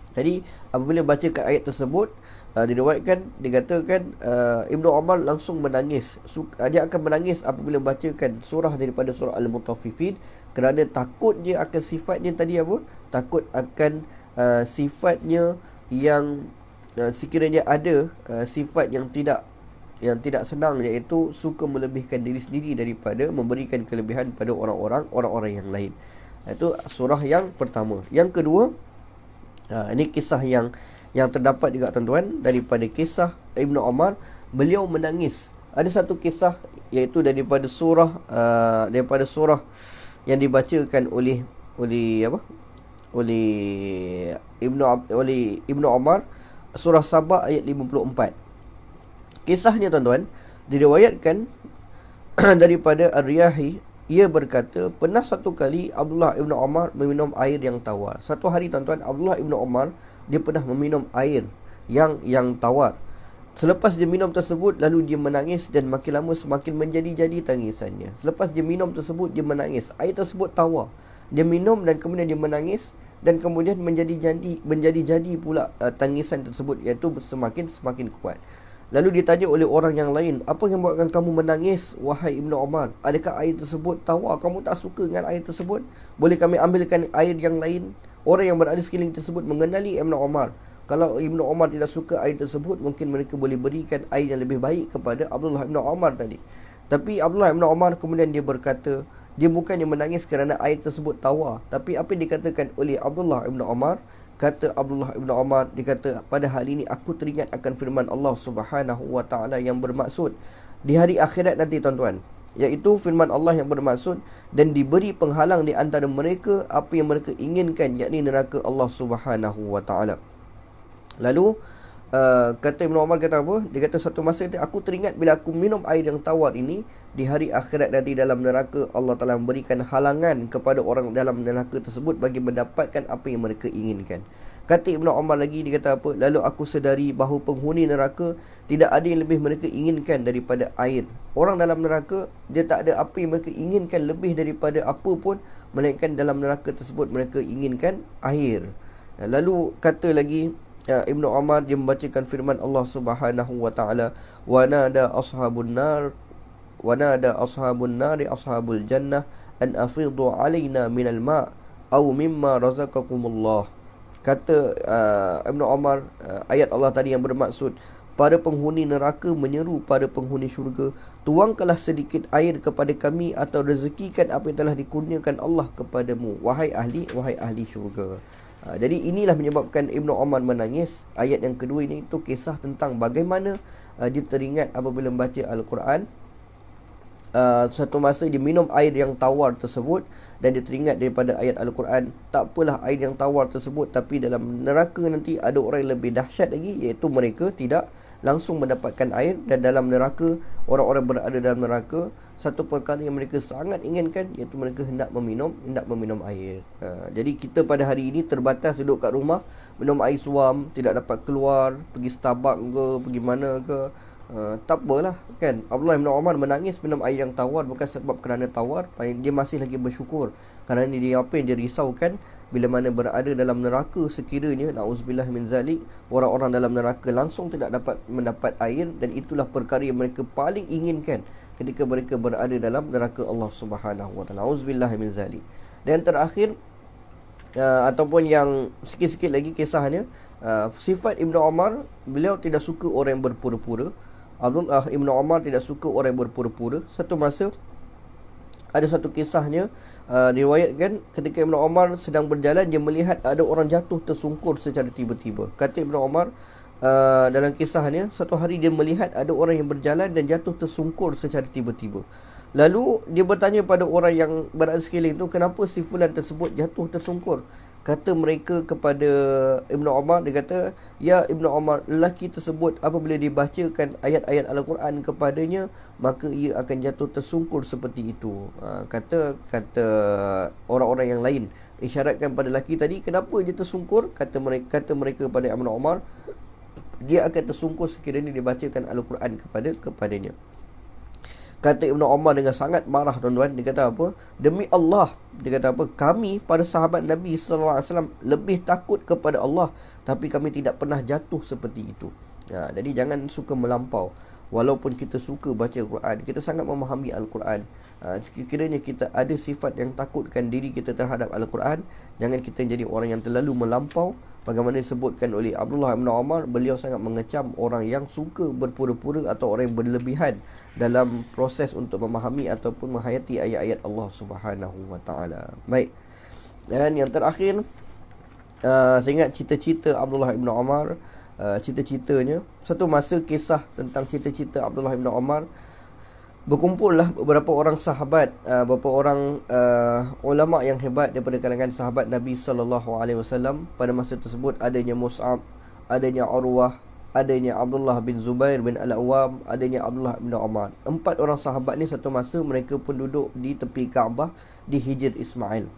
Jadi apabila baca kat ayat tersebut, diriwayatkan, dikatakan Ibnu Umar langsung menangis. Dia akan menangis apabila bacakan surah daripada surah Al-Mutaffifin, kerana takut dia akan sifatnya tadi apa? Takut akan sifatnya yang sekiranya ada sifat yang tidak senang, iaitu suka melebihkan diri sendiri daripada memberikan kelebihan pada orang-orang yang lain. Itu surah yang pertama. Yang kedua, ini kisah yang terdapat juga tuan-tuan daripada kisah Ibnu Umar. Beliau menangis. Ada satu kisah iaitu daripada surah yang dibacakan oleh Ibnu Umar, surah Sabah ayat 54. Kisahnya tuan-tuan diriwayatkan daripada Ar-Riyahi. Ia berkata, pernah satu kali Abdullah Ibn Umar meminum air yang tawar. Satu hari tuan-tuan, Abdullah Ibn Umar, dia pernah meminum air yang tawar. Selepas dia minum tersebut, lalu dia menangis, dan makin lama semakin menjadi-jadi tangisannya. Selepas dia minum tersebut, dia menangis. Air tersebut tawar. Dia minum dan kemudian dia menangis, dan kemudian menjadi-jadi pula tangisan tersebut, iaitu semakin kuat. Lalu ditanya oleh orang yang lain, apa yang buatkan kamu menangis, wahai Ibnu Umar? Adakah air tersebut tawar? Kamu tak suka dengan air tersebut? Boleh kami ambilkan air yang lain? Orang yang berada sekeliling tersebut mengenali Ibnu Umar. Kalau Ibnu Umar tidak suka air tersebut, mungkin mereka boleh berikan air yang lebih baik kepada Abdullah Ibnu Umar tadi. Tapi Abdullah Ibnu Umar kemudian dia berkata, dia bukannya menangis kerana air tersebut tawar, tapi apa yang dikatakan oleh Abdullah Ibnu Umar, kata Abdullah Ibnu Umar, dia kata, pada hari ini aku teringat akan firman Allah Subhanahu wa taala yang bermaksud di hari akhirat nanti tuan-tuan, iaitu firman Allah yang bermaksud, dan diberi penghalang di antara mereka apa yang mereka inginkan, yakni neraka Allah Subhanahu wa taala. Lalu kata Ibn Umar kata apa? Dia kata satu masa aku teringat bila aku minum air yang tawar ini di hari akhirat nanti dalam neraka, Allah Ta'ala memberikan halangan kepada orang dalam neraka tersebut bagi mendapatkan apa yang mereka inginkan. Kata Ibn Umar lagi, dia kata apa? Lalu aku sedari bahawa penghuni neraka tidak ada yang lebih mereka inginkan daripada air. Orang dalam neraka, dia tak ada apa yang mereka inginkan lebih daripada apa pun, melainkan dalam neraka tersebut mereka inginkan air. Lalu kata lagi Ibnu Umar, dia membacakan firman Allah Subhanahu wa taala, wa nada ashabun nari ashabul jannah an afidu alaina minal ma' aw mimma razaqakumullah. Kata Ibnu Umar, ayat Allah tadi yang bermaksud, para penghuni neraka menyeru pada penghuni syurga, tuangkanlah sedikit air kepada kami atau rezekikan apa yang telah dikurniakan Allah kepadamu, wahai ahli syurga. Jadi inilah menyebabkan Ibnu Umar menangis. Ayat yang kedua ini itu kisah tentang bagaimana dia teringat apabila membaca Al-Quran. Satu masa dia minum air yang tawar tersebut dan dia teringat daripada ayat Al-Quran. Tak apalah air yang tawar tersebut, tapi dalam neraka nanti ada orang yang lebih dahsyat lagi, iaitu mereka tidak langsung mendapatkan air. Dan dalam neraka, orang-orang berada dalam neraka, satu perkara yang mereka sangat inginkan, iaitu mereka hendak meminum air. Jadi kita pada hari ini terbatas duduk kat rumah, minum air suam, tidak dapat keluar, pergi Starbucks ke, pergi mana ke. Tak apalah kan. Abdullah bin Umar menangis minum air yang tawar bukan sebab kerana tawar, dia masih lagi bersyukur kerana dia apa yang dia risaukan bila mana berada dalam neraka, sekiranya na'udzubillah min zalik, orang-orang dalam neraka langsung tidak dapat mendapat air, dan itulah perkara yang mereka paling inginkan ketika mereka berada dalam neraka Allah Subhanahu wa taala. Na'udzubillah min zalik. Dan terakhir ataupun yang sikit-sikit lagi kisahnya, sifat Ibnu Umar, beliau tidak suka orang yang berpura-pura. Abdullah Ibnu Umar tidak suka orang yang berpura-pura. Satu masa ada satu kisahnya, diriwayatkan ketika Ibnu Umar sedang berjalan, dia melihat ada orang jatuh tersungkur secara tiba-tiba. Kata Ibnu Umar dalam kisahnya, satu hari dia melihat ada orang yang berjalan dan jatuh tersungkur secara tiba-tiba. Lalu dia bertanya pada orang yang berada sekeliling itu, kenapa si fulan tersebut jatuh tersungkur? Kata mereka kepada Ibnu Umar, dia kata, ya Ibnu Umar, lelaki tersebut apabila dibacakan ayat-ayat Al-Quran kepadanya, maka ia akan jatuh tersungkur seperti itu. Kata orang-orang yang lain, isyaratkan pada lelaki tadi, kenapa dia tersungkur? Kata mereka kepada Ibnu Umar, dia akan tersungkur sekiranya dibacakan Al-Quran kepadanya. Kata Ibnu Umar dengan sangat marah tuan-tuan, dia kata apa? Demi Allah, dia kata apa? Kami para sahabat Nabi SAW lebih takut kepada Allah, tapi kami tidak pernah jatuh seperti itu. Jadi jangan suka melampau. Walaupun kita suka baca Al-Quran, kita sangat memahami Al-Quran, sekiranya kita ada sifat yang takutkan diri kita terhadap Al-Quran, jangan kita jadi orang yang terlalu melampau. Bagaimana disebutkan oleh Abdullah bin Umar, beliau sangat mengecam orang yang suka berpura-pura atau orang yang berlebihan dalam proses untuk memahami ataupun menghayati ayat-ayat Allah Subhanahu wa taala. Baik. Dan yang terakhir, saya ingat cita-cita Abdullah bin Umar, cita-citanya, satu masa kisah tentang cita-cita Abdullah bin Umar, berkumpullah beberapa orang sahabat, beberapa orang ulama yang hebat daripada kalangan sahabat Nabi sallallahu alaihi wasallam. Pada masa tersebut adanya Mus'ab, adanya Urwah, adanya Abdullah bin Zubair bin Al-Awwam, adanya Abdullah bin Umar. 4 orang sahabat ni satu masa mereka pun duduk di tepi Kaabah di Hijr Ismail.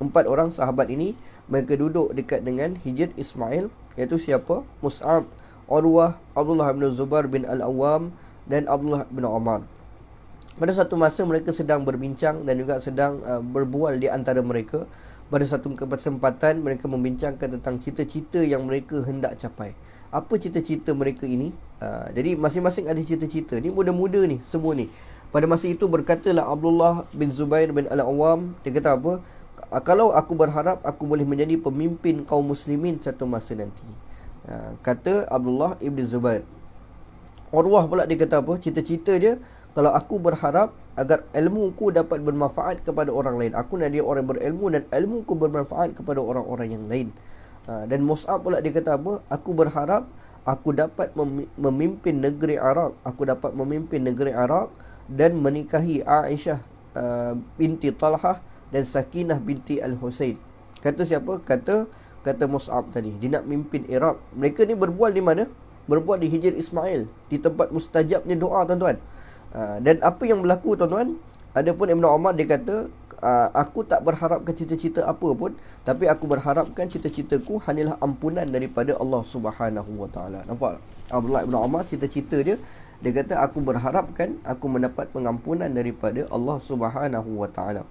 4 orang sahabat ini mereka duduk dekat dengan Hijr Ismail, iaitu siapa? Mus'ab, Urwah, Abdullah bin Zubair bin Al-Awwam dan Abdullah bin Umar. Pada satu masa mereka sedang berbincang dan juga sedang berbual di antara mereka. Pada satu kesempatan mereka membincangkan tentang cita-cita yang mereka hendak capai. apa cita-cita mereka ini. Jadi masing-masing ada cita-cita. Ni muda-muda ni, semua ni. Pada masa itu berkatalah Abdullah bin Zubair bin Al-Awwam, dia kata apa? Kalau aku berharap aku boleh menjadi pemimpin kaum muslimin satu masa nanti. Kata Abdullah ibn Zubair. Urwah pula dia kata apa? Cita-cita dia, kalau aku berharap agar ilmuku dapat bermanfaat kepada orang lain. Aku nak jadi orang berilmu dan ilmuku bermanfaat kepada orang-orang yang lain. Dan Mus'ab pula dia kata apa? Aku berharap aku dapat memimpin negeri Iraq. Aku dapat memimpin negeri Iraq dan menikahi Aisyah binti Talhah dan Sakinah binti Al-Husain. Kata siapa? Kata Mus'ab tadi. Dia nak mimpin Iraq. Mereka ni berbual di mana? Berbual di Hijr Ismail, di tempat mustajabnya doa, tuan-tuan. Dan apa yang berlaku, tuan-tuan? Adapun Ibn Umar dia kata, aku tak berharapkan cita-cita apa pun, tapi aku berharapkan cita-citaku hanyalah ampunan daripada Allah Subhanahu Wa Taala. Nampak? Abdullah Ibn Umar cita-cita dia kata, aku berharapkan aku mendapat pengampunan daripada Allah Subhanahu Wa Taala.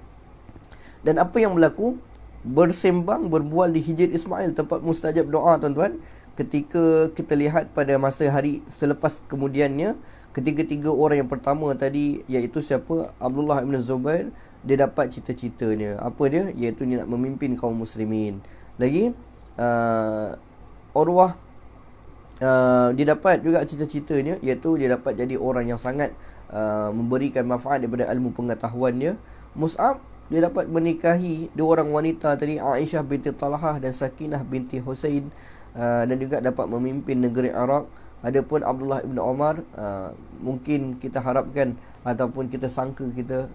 Dan apa yang berlaku? Bersembang, berbual di Hijr Ismail, tempat mustajab doa, tuan-tuan. Ketika kita lihat pada masa hari selepas kemudiannya, ketiga-tiga orang yang pertama tadi, iaitu siapa? Abdullah ibn Zubair, dia dapat cita-citanya. Apa dia? Iaitu dia nak memimpin kaum muslimin. Lagi Urwah, dia dapat juga cita-citanya, iaitu dia dapat jadi orang yang sangat memberikan manfaat daripada ilmu pengetahuannya. Mus'ab, dia dapat menikahi dua orang wanita tadi, Aisyah binti Talhah dan Sakinah binti Husain, dan juga dapat memimpin negeri Iraq. Adapun Abdullah ibn Umar, mungkin kita harapkan ataupun kita sangka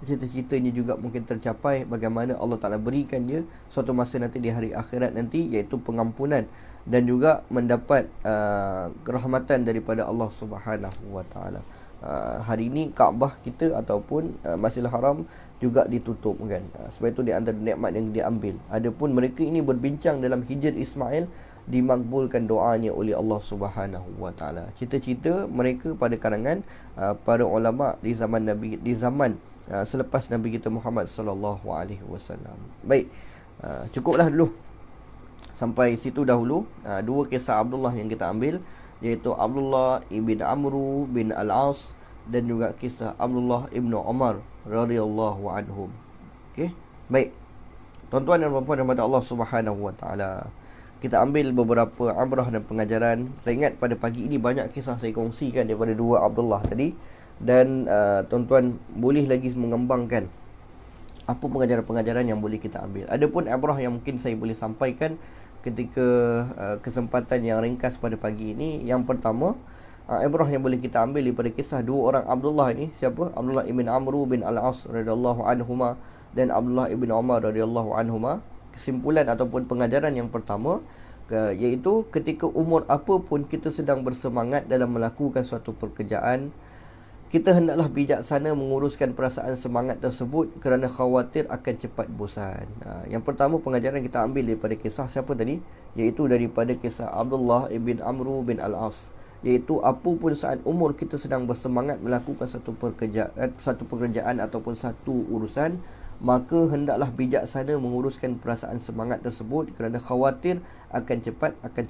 cita-citanya juga mungkin tercapai, bagaimana Allah Ta'ala berikan dia suatu masa nanti di hari akhirat nanti, iaitu pengampunan dan juga mendapat kerahmatan daripada Allah Subhanahu Wa Ta'ala. Hari ini Kaabah kita ataupun Masjidil Haram juga ditutup, kan. Sebab itu di antara nikmat yang diambil. Adapun mereka ini berbincang dalam Hijr Ismail, dimakbulkan doanya oleh Allah Subhanahu Wa Taala. Cita-cita mereka pada kalangan para ulama di zaman Nabi, di zaman selepas Nabi kita Muhammad sallallahu alaihi wasallam. Baik, cukuplah dulu sampai situ dahulu. Dua kisah Abdullah yang kita ambil, iaitu Abdullah ibn Amru bin Al-As dan juga kisah Abdullah ibn Umar radhiyallahu anhum. Okey, baik. Tuan-tuan dan puan-puan yang Allah Subhanahu Wa Taala, kita ambil beberapa abrah dan pengajaran. Saya ingat pada pagi ini banyak kisah saya kongsikan daripada dua Abdullah tadi, dan tuan-tuan boleh lagi mengembangkan apa pengajaran-pengajaran yang boleh kita ambil. Adapun abrah yang mungkin saya boleh sampaikan ketika kesempatan yang ringkas pada pagi ini, yang pertama, ibrah yang boleh kita ambil daripada kisah dua orang Abdullah ini. Siapa? Abdullah ibn Amru bin Al-As radhiyallahu anhuma dan Abdullah ibn Umar radhiyallahu anhuma. Kesimpulan ataupun pengajaran yang pertama, iaitu ketika umur apa pun kita sedang bersemangat dalam melakukan suatu pekerjaan, kita hendaklah bijaksana menguruskan perasaan semangat tersebut kerana khawatir akan cepat bosan. Yang pertama pengajaran kita ambil daripada kisah siapa tadi? Iaitu daripada kisah Abdullah ibn Amru bin Al-As, iaitu apapun saat umur kita sedang bersemangat melakukan satu pekerjaan ataupun satu urusan, maka hendaklah bijaksana menguruskan perasaan semangat tersebut kerana khawatir akan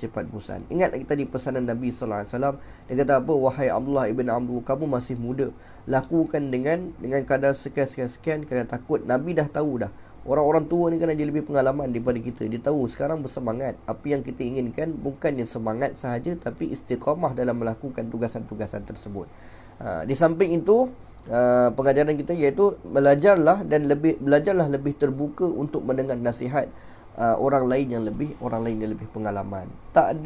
cepat bosan. Ingat lagi tadi pesanan Nabi sallallahu alaihi wasallam, dia kata apa? Wahai Abdullah ibn Amru, kamu masih muda, lakukan dengan kadar sekian kerana takut. Nabi dah tahu dah, orang-orang tua ni kan dia lebih pengalaman daripada kita. Dia tahu sekarang bersemangat, apa yang kita inginkan bukannya semangat sahaja, tapi istiqamah dalam melakukan tugasan-tugasan tersebut. Di samping itu, pengajaran kita iaitu belajarlah lebih terbuka untuk mendengar nasihat orang lain yang lebih pengalaman. Tak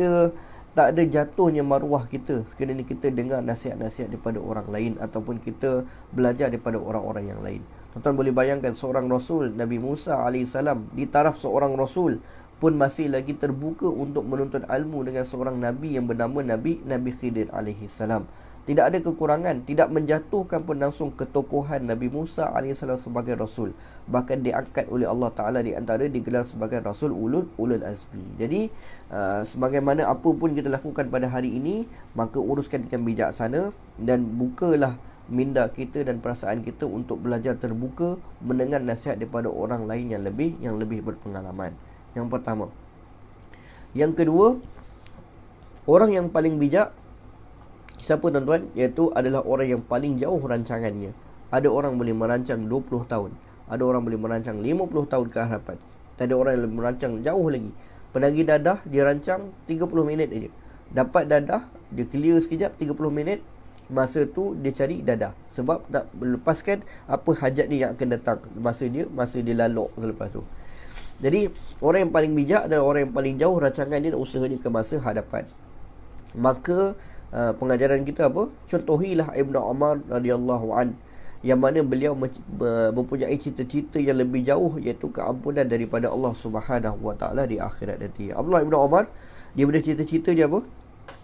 ada jatuhnya maruah kita sekiranya kita dengar nasihat-nasihat daripada orang lain ataupun kita belajar daripada orang-orang yang lain. Tuan-tuan boleh bayangkan seorang Rasul, Nabi Musa AS, di taraf seorang Rasul pun masih lagi terbuka untuk menuntut ilmu dengan seorang Nabi yang bernama Nabi Khidir AS. Tidak ada kekurangan, tidak menjatuhkan pun langsung ketokohan Nabi Musa AS sebagai Rasul. Bahkan diangkat oleh Allah Ta'ala di antara digelar sebagai Rasul Ulul Azmi. Jadi, sebagaimana apa pun kita lakukan pada hari ini, maka uruskan dengan bijaksana dan bukalah minda kita dan perasaan kita untuk belajar terbuka, mendengar nasihat daripada orang lain yang lebih berpengalaman. Yang pertama. Yang kedua, Orang yang paling bijak siapa tuan-tuan? Iaitu adalah orang yang paling jauh rancangannya. Ada orang boleh merancang 20 tahun, ada orang boleh merancang 50 tahun ke hadapan, ada orang yang merancang jauh lagi. Penagi dadah dia rancang 30 minit aja. Dapat dadah, dia clear sekejap 30 minit. Masa tu dia cari dadah, sebab nak melepaskan apa hajat dia yang akan datang. Masa dia lalok selepas tu. Jadi orang yang paling bijak adalah orang yang paling jauh rancangan dia dan usaha dia ke masa hadapan. Maka pengajaran kita apa? Contohilah Ibnu Umar radhiyallahu an, yang mana beliau mempunyai cita-cita yang lebih jauh, iaitu keampunan daripada Allah Subhanahu wa taala di akhirat nanti. Abdullah Ibnu Umar, dia punya cita-cita dia apa?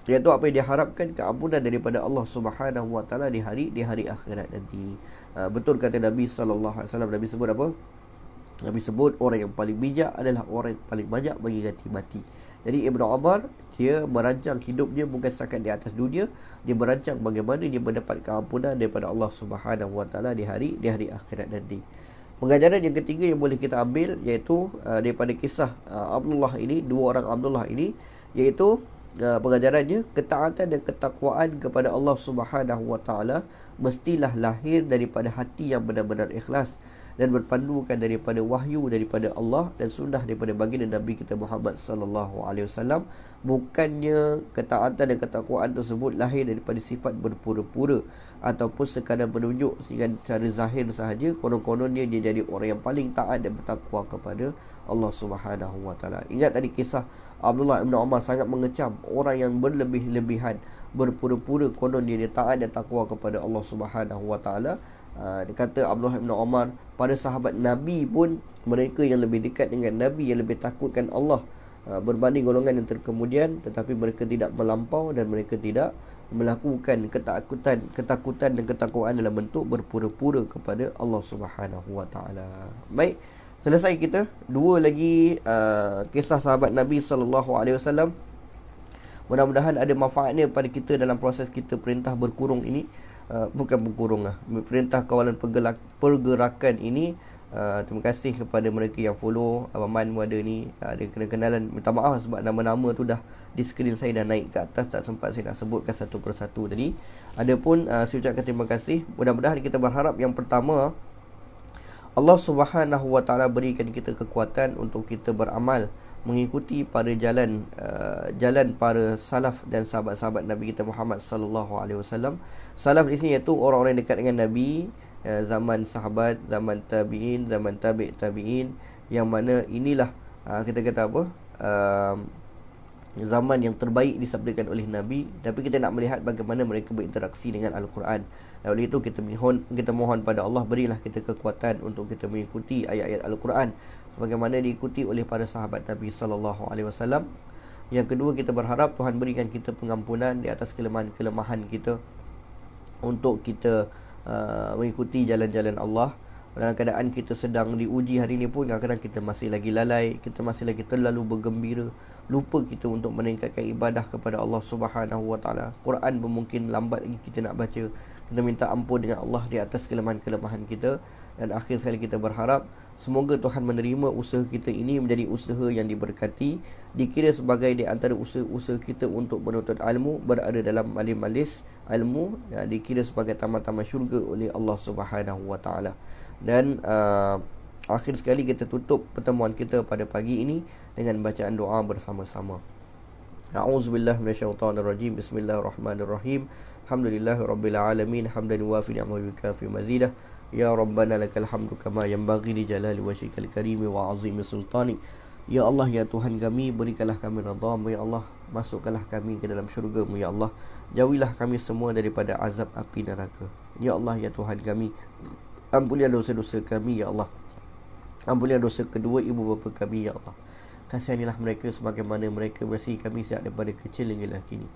Iaitu apa yang diharapkan, keampunan daripada Allah Subhanahu wa taala di hari akhirat nanti. Betul kata Nabi sallallahu alaihi wasallam. Nabi sebut apa? Nabi sebut orang yang paling bijak adalah orang yang paling banyak bagi ganti mati. Jadi Ibnu Umar, dia merancang hidup dia bukan setakat di atas dunia, dia merancang bagaimana dia mendapat keampunan daripada Allah Subhanahu wa taala di hari akhirat nanti. Pengajaran yang ketiga yang boleh kita ambil, iaitu daripada kisah Abdullah ini, dua orang Abdullah ini, iaitu pengajarannya, ketaatan dan ketakwaan kepada Allah Subhanahu wa taala mestilah lahir daripada hati yang benar-benar ikhlas dan berpandukan daripada wahyu daripada Allah dan sunnah daripada baginda Nabi kita Muhammad sallallahu alaihi wasallam. Bukannya ketaatan dan ketakwaan tersebut lahir daripada sifat berpura-pura ataupun sekadar menunjuk dengan cara zahir sahaja konon-kononnya dia jadi orang yang paling taat dan bertakwa kepada Allah Subhanahu wa taala. Ingat tadi kisah Abdullah bin Umar sangat mengecam orang yang berlebih-lebihan, berpura-pura konon dia taat dan takwa kepada Allah Subhanahu wa taala. Dia kata Abdullah bin Umar, pada sahabat Nabi pun mereka yang lebih dekat dengan Nabi, yang lebih takutkan Allah berbanding golongan yang terkemudian, tetapi mereka tidak melampau dan mereka tidak melakukan ketakutan dan ketakwaan dalam bentuk berpura-pura kepada Allah Subhanahu wa taala. Baik, selesai kita dua lagi kisah sahabat Nabi sallallahu alaihi wasallam. Mudah-mudahan ada manfaatnya pada kita dalam proses kita perintah berkurung ini. Bukan berkurung lah, perintah kawalan pergerakan ini. Terima kasih kepada mereka yang follow. Abang Man ada ni, ada kenalan. Minta maaf sebab nama-nama tu dah di skrin saya dah naik ke atas, tak sempat saya nak sebutkan satu persatu tadi. Adapun saya ucapkan terima kasih. Mudah-mudahan kita berharap yang pertama, Allah Subhanahu wa taala berikan kita kekuatan untuk kita beramal mengikuti pada jalan para salaf dan sahabat-sahabat Nabi kita Muhammad sallallahu alaihi wasallam. Salaf di sini iaitu orang-orang yang dekat dengan Nabi, zaman sahabat, zaman tabi'in, zaman tabi'in, yang mana inilah kita kata apa? Zaman yang terbaik disabdakan oleh Nabi. Tapi kita nak melihat bagaimana mereka berinteraksi dengan Al-Quran. Dan oleh itu kita mohon pada Allah, berilah kita kekuatan untuk kita mengikuti ayat-ayat Al-Quran sebagaimana diikuti oleh para sahabat Nabi sallallahu alaihi wasallam. Yang kedua, kita berharap Tuhan berikan kita pengampunan di atas kelemahan-kelemahan kita untuk kita mengikuti jalan-jalan Allah. Dalam keadaan kita sedang diuji hari ini pun, kadang-kadang kita masih lagi lalai, kita masih lagi terlalu bergembira, lupa kita untuk meningkatkan ibadah kepada Allah Subhanahu wa taala. Quran pun mungkin lambat lagi kita nak baca. Kita minta ampun dengan Allah di atas kelemahan-kelemahan kita. Dan akhir sekali kita berharap semoga Tuhan menerima usaha kita ini menjadi usaha yang diberkati, dikira sebagai di antara usaha-usaha kita untuk menuntut ilmu, berada dalam majlis ilmu, dikira sebagai taman-taman syurga oleh Allah Subhanahu wa taala. Dan akhir sekali kita tutup pertemuan kita pada pagi ini dengan bacaan doa bersama-sama. A'udzubillahi minasyaitonirrajim. Bismillahirrahmanirrahim. Alhamdulillahirabbil alamin, hamdan yuwafi ni'amahu wa yukafi mazidah. Ya Rabbana lakal hamdu kama yanbaghi li jalali wajhikal karim wa azimi sultani. Ya Allah, ya Tuhan kami, berikanlah kami redha-Mu ya Allah, masukkanlah kami ke dalam syurga-Mu ya Allah, jauhilah kami semua daripada azab api neraka. Ya Allah, ya Tuhan kami, ampunilah dosa-dosa kami ya Allah, ampunilah dosa kedua ibu bapa kami ya Allah. Kasihanilah mereka sebagaimana mereka mengasihi kami sejak daripada kecil hinggalah kini.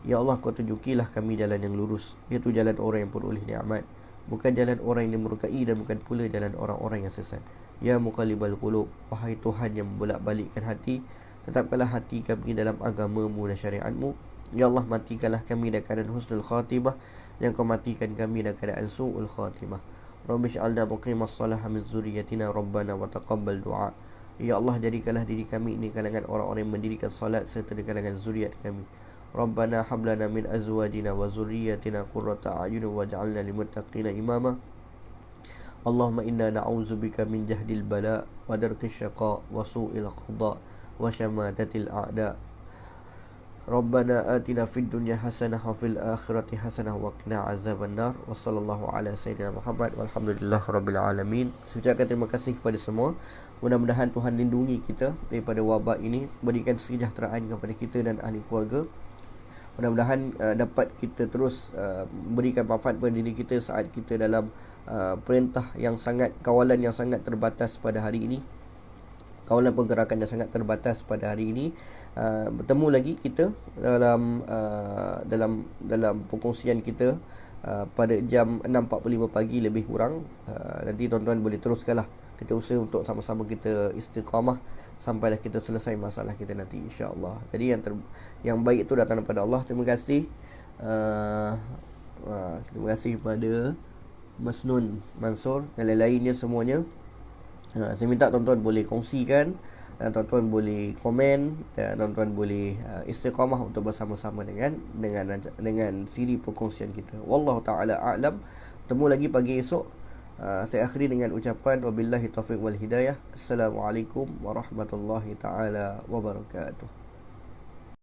Ya Allah, Kau tunjukilah kami jalan yang lurus, iaitu jalan orang yang peroleh nikmat, bukan jalan orang yang dimurkai, dan bukan pula jalan orang-orang yang sesat. Ya Muqallibal Qulub, wahai Tuhan yang membolak-balikkan hati, tetapkanlah hati kami dalam agama-Mu dan syariat-Mu. Ya Allah, matikanlah kami dalam keadaan husnul khatimah, yang Kau matikan kami dalam keadaan su'ul khatimah. Rabbi sy'alna muqimas salah min zurriyatina rabbana wa taqabbal du'a. Ya Allah, jadikanlah diri kami ini kalangan orang-orang yang mendirikan salat serta di kalangan zuriat kami. Rabbana hab lana min azwajina wa zurriyyatina qurrata a'yun waj'alna lil muttaqina imama. Allahumma inna na'udzubika min jahdil bala wa darkis syaqa wa su'il qada wa syamatatil a'da. Rabbana atina fid dunya hasanah wa fil akhirati hasanah wa qina azabannar. Wa sallallahu ala sayyidina Muhammad walhamdulillah rabbil alamin. Saya ucapkan terima kasih kepada semua. Mudah-mudahan Tuhan lindungi kita daripada wabak ini, berikan kesejahteraan kepada kita dan ahli keluarga. Mudah-mudahan dapat kita terus berikan manfaat pada diri kita saat kita dalam perintah yang sangat, kawalan yang sangat terbatas pada hari ini, kawalan pergerakan yang sangat terbatas pada hari ini. Bertemu lagi kita dalam perkongsian kita pada jam 6.45 pagi lebih kurang. Nanti tuan-tuan boleh teruskanlah. Kita usaha untuk sama-sama kita istiqamah sampailah kita selesai masalah kita nanti, insya-Allah. Jadi yang baik itu datang daripada Allah. Terima kasih. Terima kasih kepada Mas Nun Mansur dan lain-lainnya semuanya. Saya minta tuan-tuan boleh kongsikan, dan tuan-tuan boleh komen, dan tuan-tuan boleh istiqamah untuk bersama-sama dengan siri perkongsian kita. Wallahu taala a'lam. Bertemu lagi pagi esok. Saya akhiri dengan ucapan wabillahi taufiq wal hidayah. Assalamualaikum warahmatullahi taala wabarakatuh.